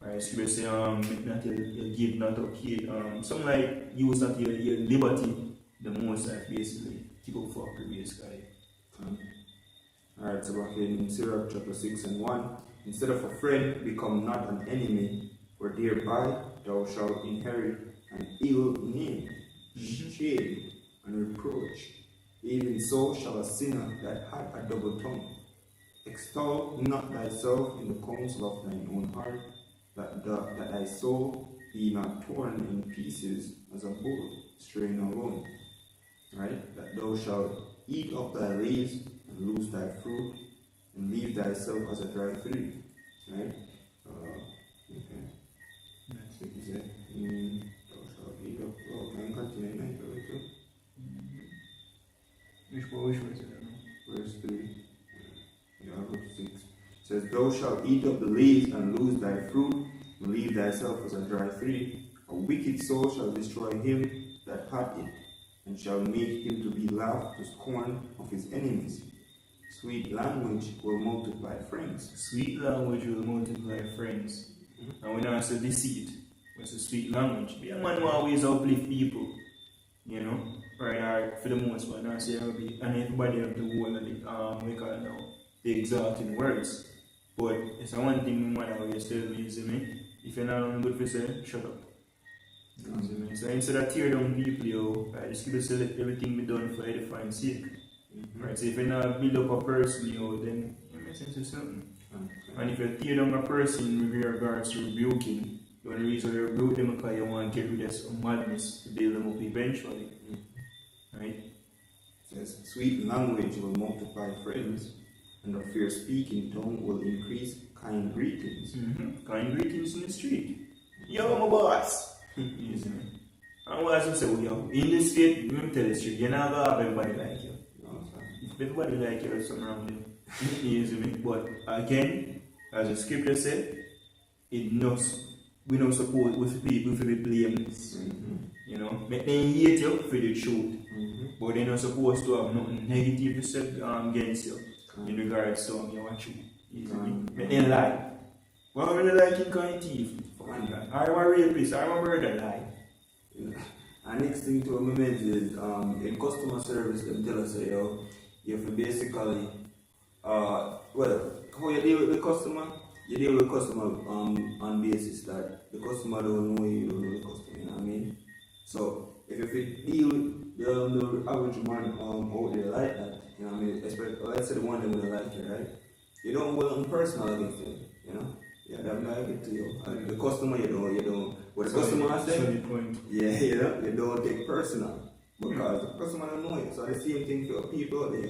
Right? So you say, not you give not okay. Something like use not your liberty, the most basically keep up for previous guy. Alright, so back in Sirach chapter 6 and 1. Instead of a friend, become not an enemy, for thereby thou shalt inherit an ill name, shame, and reproach. Even so shall a sinner that had a double tongue. Extol not thyself in the counsel of thine own heart, that thy soul be not torn in pieces as a bull straying alone. Right? That thou shalt eat up thy leaves and lose thy fruit, and leave thyself as a dry tree. Right? Okay. That's it. He said, thou shalt eat up. Oh, can you continue? Which one is it? Verse 3. Yeah, verse 6. It says, thou shalt eat up the leaves and lose thy fruit, and leave thyself as a dry tree. A wicked soul shall destroy him that hath it, and shall make him to be laughed to scorn of his enemies. Sweet language will multiply friends. Sweet language will multiply friends. And we don't say deceit. It's a sweet language. Be a man who always uplift people. You know? Right, for the most part. Not say and everybody have to hold we call it now, the exalting words. But it's one thing my mother always tell me, is if you're not good for say, shut up. So instead of tear down people, I just keep select everything be done for edifying sake. Right? So if you not build up a person, then you make sense of something. And if you tear down a person with regards to rebuking, the only reason you rebuke them is because you want to get rid of some madness to build them up eventually. Right? It says, sweet language will multiply friends, and a fair speaking tongue will increase kind greetings. Kind greetings in the street. Yo, my boss. You see me? And what I say, yo, in the state, let me tell you straight, you're not going to have everybody like you. If everybody like you, there's something wrong with you. You see me? But again, as the scripture said, we don't support with people to be blameless. You know, make them hate you for the truth. But they're not supposed to have nothing negative to say against you in regards to your truth. You see me? Make them lie. What are they like in kind of thief? I'm a rapist, I'm a murder lie. And next thing to mention is in customer service, they tell us, you have to basically, how you deal with the customer? You deal with the customer on basis that the customer don't know you, don't know the customer, you know what I mean? So, if you deal with the average man out there like that, you know what I mean? Especially, let's say the one that would like you, right? You don't go on personal against them, you know? Yeah, that might get to you. And the customer, you don't. What the customer has said, you don't take personal. Because the customer don't know it. So the same thing for people out there,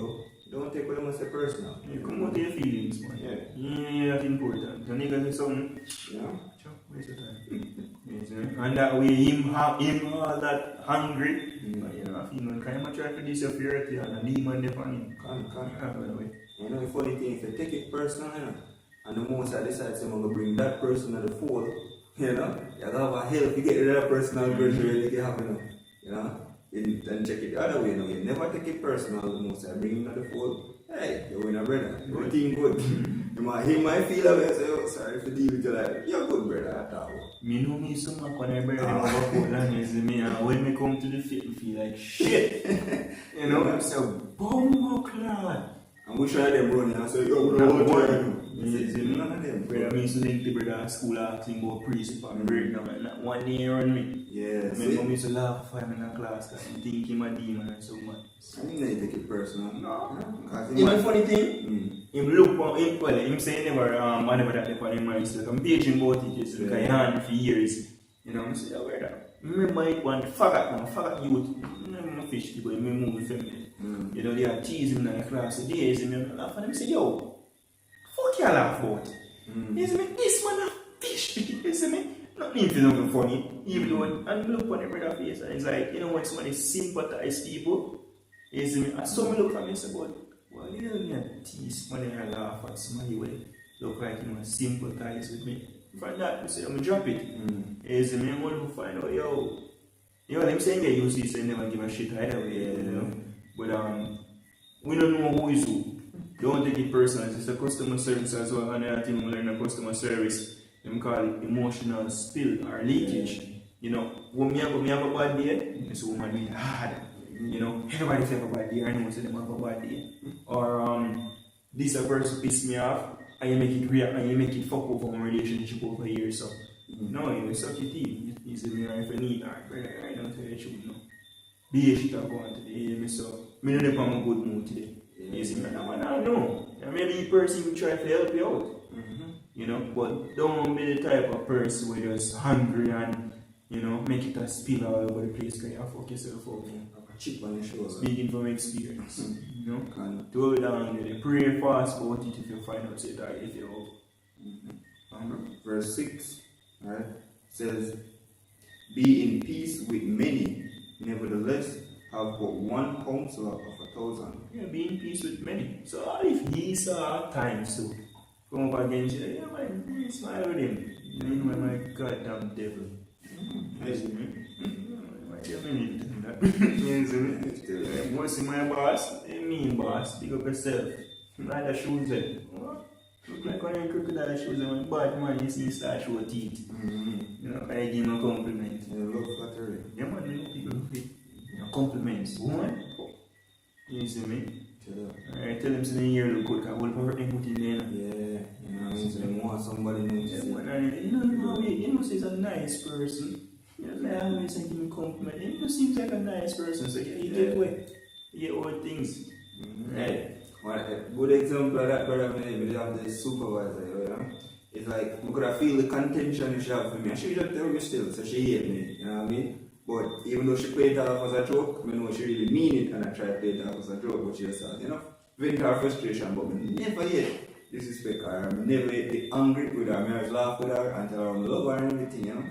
don't take what them say personal. You come out to your feelings, man. Yeah, that's important. The nigga say something, waste your time. And that way, him all that hungry, I feel man, kind of try to disappear and a demon upon him. Can't. You know, the funny thing, if you take it personal, and the moment I decide I'm going to bring that person to the fold, you know, you have a help to get rid of that personal version really can happen, you know. Then check it the other way, you never take it personal. The most I bring him to the fold, hey, you're in a brother, you're doing good. He might feel a bit, say, oh, sorry for dealing with you like, you're good brother at all. Me know me so much when I bring him over Portland, is me, and when me come to the field, I feel like shit. You know, I'm so bomb clad. And we try them running and say, yo, we don't want to try none of them. Brother, I used to link the brother at school asking about principal and breakdown, and not 1 year on me. Yeah, I mean, used to laugh for him in the class because he think him a demon and so much. I mean, they take it personal. No. You know the funny thing? Him look on him, well, him say never, I never that upon him, I said, I'm teaching about it, just because I had for years. You know, I say, oh, brother. Remember it one faggot youth. I'm fish people, me move with family. You know, they are teasing in the class of days, and I laugh and I say, yo, fuck you laugh about. You see me, this man a fish, you see me? Not me feel nothing funny, even though, and look on the brother face, and it's like, you know, when somebody sympathize people, you see me, and some look at me and say, well, you know, me a tease when I laugh at somebody will look like, you know, sympathize with me. From that, you say, I'm gonna drop it. You see me, I'm going to find out, yo, them saying they use this and never give a shit either way, you know. But we don't know who is who. Don't take it personal. It's a customer service as well. And I think we learn a customer service. They call it emotional spill or leakage. You know, when me have a bad day, this woman do it hard. You know, everybody have a bad day. I know say them have a bad day. Or this a person piss me off, and you make it real, and you make it fuck over my relationship over here. So no, it's such a thing. You see me, if you need art, I don't tell you the truth, no. Be a shit I'm going today, so I don't know if I'm in a good mood today. You see me, I know. And maybe the person will try to help you out. You know, but don't be the type of person where you're just hungry and, you know, make it a spill all over the place because you fuck yourself up. Like a chip on your shoulder. Speaking from experience. You know, and do it down there. Pray fast about it if you find out say that if you're up. Verse 6, right, says, be in peace with many, nevertheless have but one counselor of 1,000. Yeah, be in peace with many. So if he saw times to come up against you, yeah, man, smile with him. You know, my goddamn devil. Once in my boss, I mean boss, pick up yourself. Like the shoes there. Look like one of the crocodile shoes and bad man you see start show teeth. You know, I give him a compliment. Yeah, love flattery. Yeah man, you know people love it. Compliments. Woman? You see me? I tell him something here look good, because I will hurt him put in there. Yeah, you know what I mean? So they want somebody new to see. You know, he's a nice person. You know, I always think him compliment. He just seems like a nice person, so you get away. You get all things. Right? Well, a good example of that, brother, we have the supervisor, you know? It's like, I could have feel the contention she have for me. And she just tell me still, so she hate me, you know what I mean? But even though she played it off as a joke, I know she really mean it and I try to play it off as a joke, but she just said, you know, vent her frustration, but I never yet disrespect her, I never yet be angry with her, I just laugh with her and tell her I love her and everything, you know.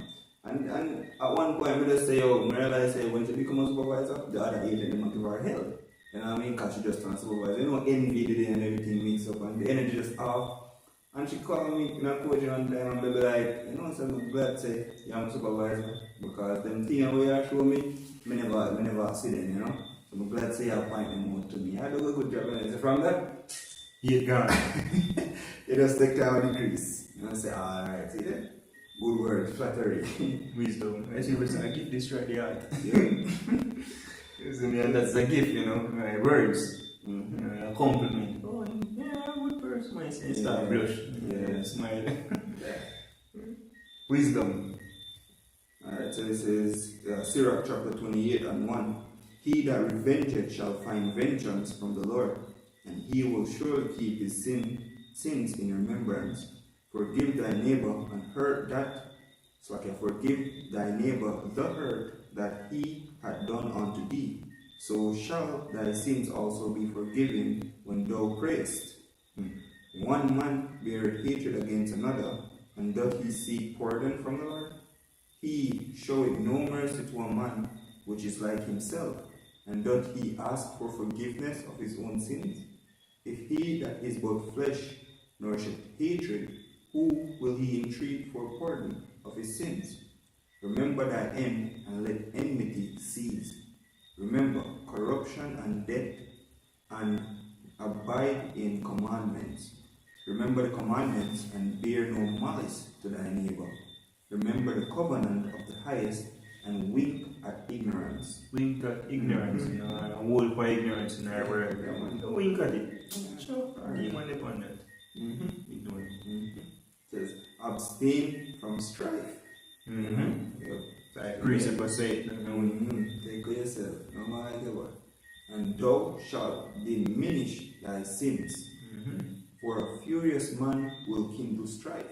And at one point, I just say, oh, I realize when she become a supervisor, the other agent didn't give her help. You know what I mean? Because she just turned supervisor. You know, envy today and everything mixed up and the energy just off. And she called me in a coaching one time and be like, you know, so I'm glad to say, yeah, I'm a supervisor. Because them things where you show me, I never see them, you know. So I'm glad to say you point them out to me. I do a good job. And from that, you're gone. you just take time and increase. You know, say, alright, see that? Good word, flattery. Wisdom. I see what's a gift destroy the art. Yeah. And that's a gift, you know, my words. A compliment. Oh, yeah, good person. I say, start blush. Yeah, smile. Wisdom. Alright, so this is Sirach chapter 28 and 1. He that revengeth shall find vengeance from the Lord, and he will surely keep his sins in remembrance. Forgive thy neighbor and hurt that, so I can forgive thy neighbor the hurt that he had done unto thee. So shall thy sins also be forgiven when thou prayest. One man beareth hatred against another, and doth he seek pardon from the Lord? He showeth no mercy to a man which is like himself, and doth he ask for forgiveness of his own sins? If he that is but flesh nourisheth hatred, who will he entreat for pardon of his sins? Remember thy end, and let enmity cease. Remember corruption and death, and abide in commandments. Remember the commandments, and bear no malice to thy neighbor. Remember the covenant of the highest, and wink at ignorance. Wink at ignorance, you know, and hold for ignorance in our world. Wink at it. Sure, you want upon that. Ignore it. It says, abstain from strife. Yep. Like principle say, take care of yourself, no matter what. And thou shalt diminish thy sins. For a furious man will kindle strife.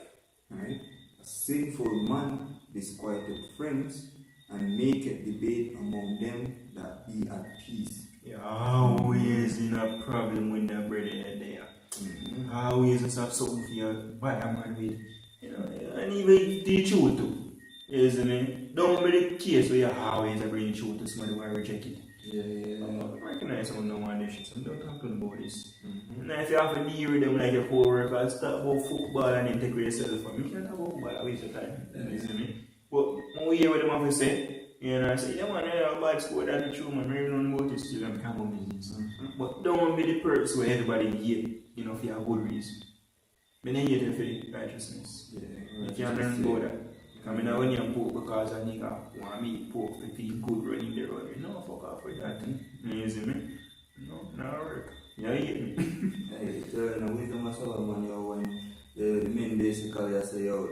Right? A sinful man disquieteth friends, and maketh debate among them that be at peace. Yeah, always in a problem when the brother is there. Always just have something for you, bad man with. You know, and even the truth too. Isn't it? Don't be the case where you always bring the truth to somebody who reject it. Recognize how no one is shit. I'm not talking about this. Now if you have to deal with them like your co-workers, talk about football and then take yourself from me. You can't talk about football, I waste your time. Isn't it? But when we hear what them have to say, you know, I say, yeah man, I have a bad score, that's true man, I don't know about this still, I'm kind of business. But don't be the person where everybody hate, you know, for your good reason. But then hate for righteousness. You can't learn about that. I mean, when you're poor because a nigga want me poor to feel good running the road. No, fuck off with that. You see me? No, not work. You hate me. Hey, so in the wisdom of Solomon, when the men basically say, yo,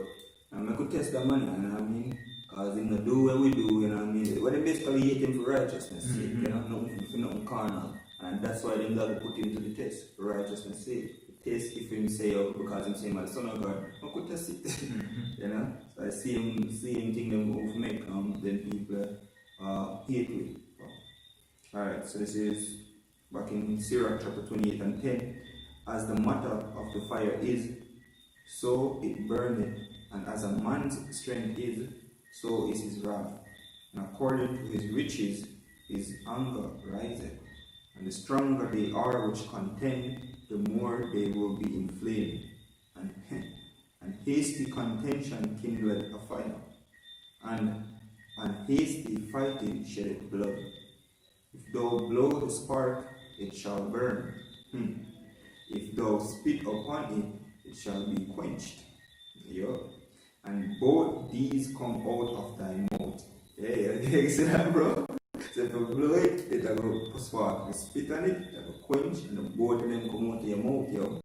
I could test the money, you know what I mean? Because him do what we do, you know what I mean? What they basically hate him for righteousness' sake, you know, nothing carnal. And that's why they got to put him to the test, for righteousness' sake. test if him say out because him say my son of God, I could test it. You know? So I see him thing them move make then people hate with. Alright, so this is back in Sirach chapter 28 and 10. As the matter of the fire is, so it burneth, and as a man's strength is, so is his wrath. And according to his riches, his anger riseth. And the stronger they are which contend, the more they will be inflamed. And hasty contention kindleth a fire, and hasty fighting sheddeth blood. If thou blow the spark, it shall burn. If thou spit upon it, it shall be quenched. And both these come out of thy mouth. You see that, bro? So if you blow it, it'll go spark. You spit on it, it'll quench, and the both of them come out of your mouth,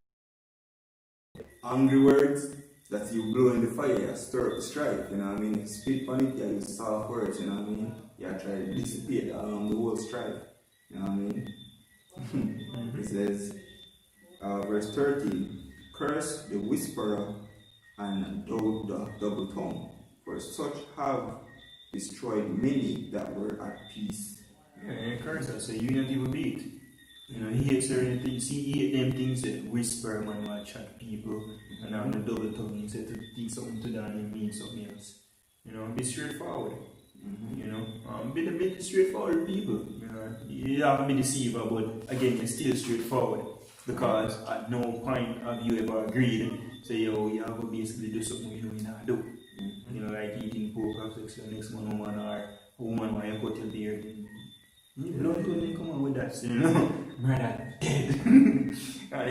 Angry words that you blow in the fire, you stir up the strife, you know what I mean? You spit on it, you use soft words, you know what I mean? You try to dissipate the whole strife, you know what I mean? It says, verse 13, curse the whisperer and the double tongue, for such have destroyed many that were at peace. Yeah, curse us, so you not even beat. You know, he hates certain things, he hates them things that whisper when I chat people, and I'm the double tongue, he said to think something to that and mean something else. You know, be straightforward. You know, be a bit straightforward people. You know, you haven't been deceiver, but again, you're still straightforward. Because at no point have you ever agreed, say, yo, you have to basically do something you know you not do. You know, like eating pork or sex the next man, woman, or a woman while you cut your beard. You don't come on with that, so, you know, murder dead. And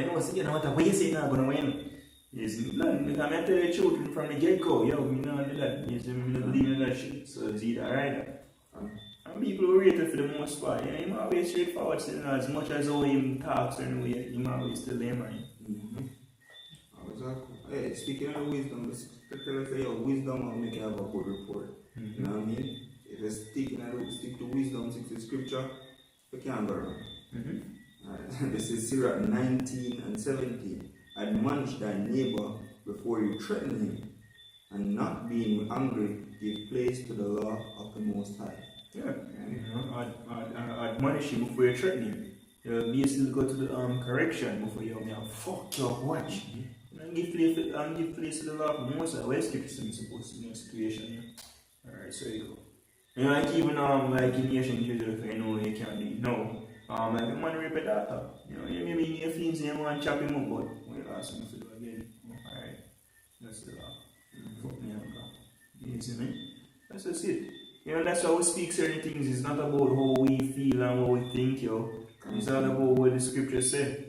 you know, see, you know what you say now, gonna win. Yes, because I tell the children from the get-go, yo, we don't do that. Yes, we don't believe in that shit. So it's either right. And people who rate it for the most part, you know, you always straightforward, so, you know, as much as how him talks or anyway, you always tell them, right? Exactly. Hey, speaking of wisdom, the scripture says, yo, wisdom will make you have a good report. You know what I mean? If you stick to wisdom, stick to scripture, you can't go wrong. Right. This is Sirach 19 and 17. Admonish thy neighbor before you threaten him, and not being angry, give place to the law of the Most High. Yeah, you know, admonish him before you threaten him. You basically go to the correction before you fuck your watch. And give place to the law of the Most High. Where's scripture supposed to be in a situation? Alright, so you go. You know, like even like in Asian children, you know you can't do it. No. Like a man rape a daughter. You know, maybe you feel you want to chop him up, but we'll ask him to do it again. Alright. That's the law. Fuck me up, you see me? That's just it. You know, that's how we speak certain things. It's not about how we feel and what we think, yo. It's all about what the scripture said.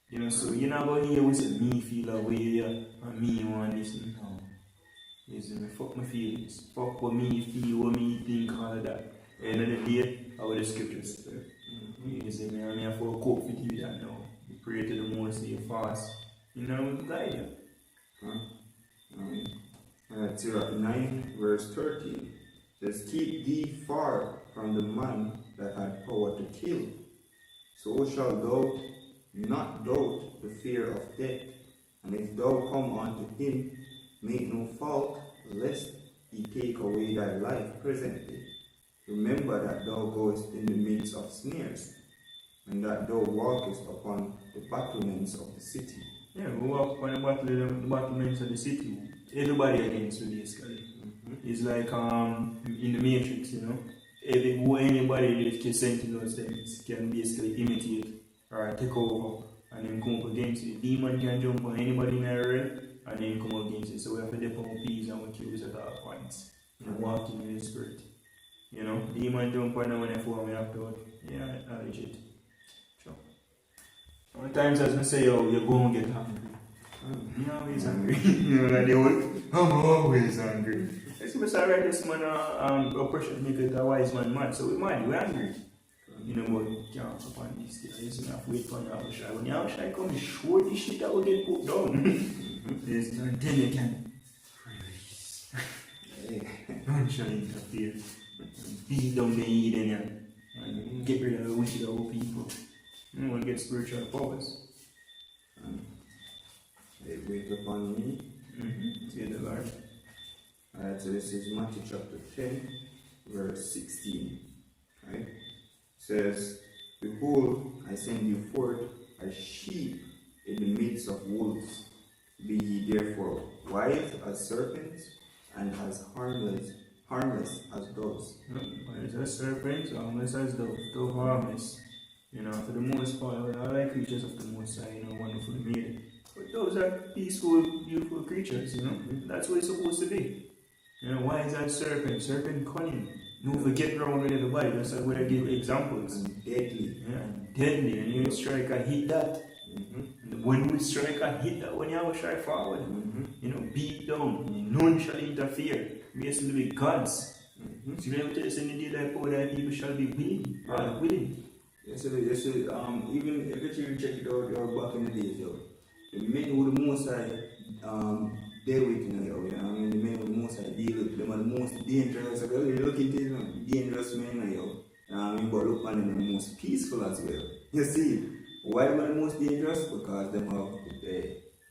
You know, so you're not going to hear we say, me feel a way, and me want this. No. You see me? Fuck my feelings. Fuck what me feel, what me think, all of that. At the end of the day, how the scriptures say. You see me? I mean, for a cope with you that now. You pray to the Most, you fast. You know, guide you. Sirach 9, verse 13. Says, keep thee far from the man that had power to kill. So shalt thou not doubt the fear of death. And if thou come unto him, make no fault, lest he take away thy life presently. Remember that thou goest in the midst of snares, and that thou walkest upon the battlements of the city. Yeah, we walk upon the battlements of the city. Everybody against you, basically. It's like in the Matrix, you know. Anybody that can send to those things can basically imitate or take over and then come up against you. Demon can jump on anybody in the area and then come against you. So we have to depend on peace and we kill at all points. And walking in the spirit. You know, demon jump on them when they form afterward. Yeah, I legit. Sure. Sometimes as I say, oh, you're going to get hungry. You're always hungry. You know, like they would, I'm always hungry. It's because I read this man, oppression make it a wise man mad. So we're mad, we're angry. You know what, you can't up on this thing. You have to wait for your house. When your house come, sure this shit that will get put down. Yes, and then you can release. Don't try to interfere. Beat down the heat in you. And get rid of the wicked old people. You want to get spiritual powers. They wait upon me. Say the Lord. Alright, so this is Matthew chapter 10, verse 16. Right? It says, Behold, I send you forth as sheep in the midst of wolves. Be ye therefore wise as serpents and as harmless as doves. Wise as serpents, harmless as doves. Dove harmless. You know, for the most part, I like creatures of the Most High, you know, wonderfully made. But those are peaceful, beautiful creatures, you know. That's what it's supposed to be. You know, wise as serpent, serpent cunning. No forget around with the Bible. That's why I give examples. And deadly. Yeah, and deadly. And you strike and hit that. And when you strike and hit that, when you have a strike forward, you know, beat down. None shall interfere. Basically, with gods. So you know, tell us in the day like that people shall be willing. Right. Willing. Yes, even if you check it out, back in the days, the men who the most deal with, you know, I mean, the men who the most deal with, them are the most dangerous. If you look into it, dangerous men, I mean, but look on them, the most peaceful as well. You see, why are they the most dangerous? Because them have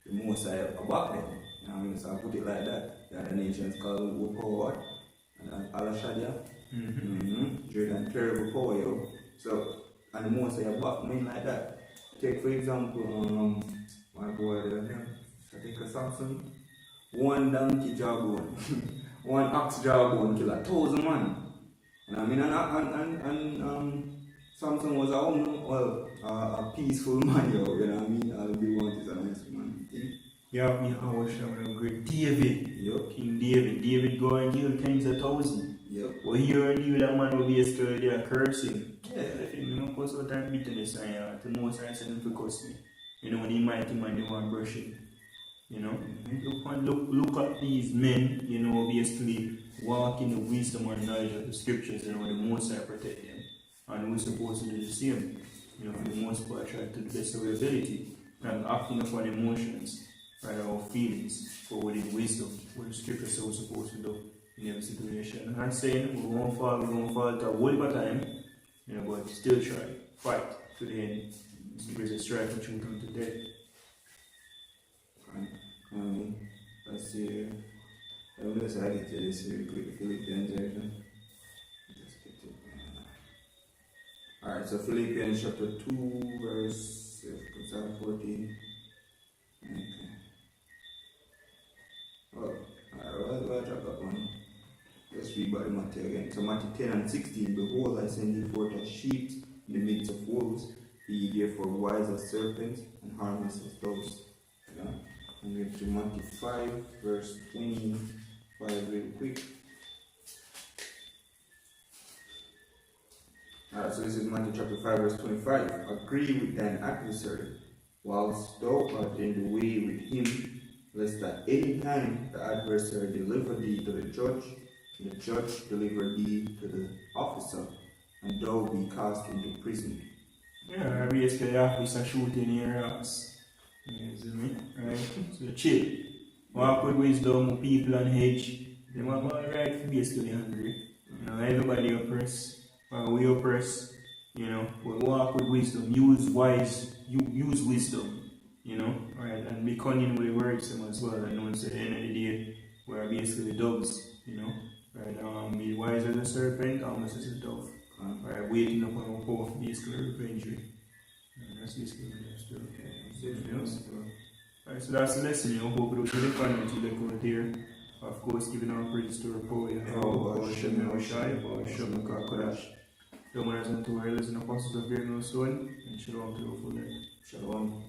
the most about them. You know, I mean, so I put it like that. The other nations called Wupowa and Alashadya. Great and terrible power, So, and the most about men like that. Take for example, my boy there, I think a Samson. One donkey jawbone, one ox jawbone kill 1,000 man. And I mean, and Samson was a peaceful man, you know what I mean? All we want is a nice man. Yeah, we have great David. Yep. King David. David go and kill tens of thousands. Yep. But here and you, that man will be scared, they are cursing. Yeah, let him, you know, cause out time bitterness and the most I send him to curse me. You know, when he mighty man, they want brushing. You know, look at these men, you know, basically walk in the wisdom and knowledge of the scriptures, you know, the most I protect them. And we're supposed to do the same. You know, for the most part, try to the best of our ability. And acting upon emotions, right, our feelings, for what is wisdom, what the scriptures are supposed to do in every situation. And I'm saying we won't fall to a whole lot of time, you know, but still try, fight to the end. There's a strife for truth unto death. Let's see. I'm just adding to this really quick, Philippians version. Just get it. Alright, so Philippians chapter 2, verse 14. Okay. I'll drop that one. Let's read about Matthew again. So Matthew 10 and 16. Behold, I send you forth as sheep in the midst of wolves. Be ye therefore wise as serpents and harmless as doves. Yeah? I'm going to Matthew 5, verse 25, real quick. Alright, so this is Matthew chapter 5, verse 25. Agree with thine adversary, whilst thou art in the way with him, lest at any time the adversary deliver thee to the judge, and the judge deliver thee to the officer, and thou be cast into prison. Yeah, basically the officer shooting your ass. You see me? Right? So chill. Walk with wisdom, people on edge. They have all right for basically hungry. You know, everybody oppress. We oppress. You know, we walk with wisdom. Use wisdom. You know, right? And be cunning with the words as well. And once at the end of the day, we're basically doves. You know, right? Be wise as a serpent, almost as a dove. Right? Waiting upon our power, basically revenge. That's basically what that's doing. Alright, so that's the lesson, you know. Hope it was really fun until they come here. Of course, giving our praise to our poet, our Shem Yahushai, our Shem Kodash. The mothers and to our elders and apostles of Great Millstone, and Shalom to the full end. Shalom.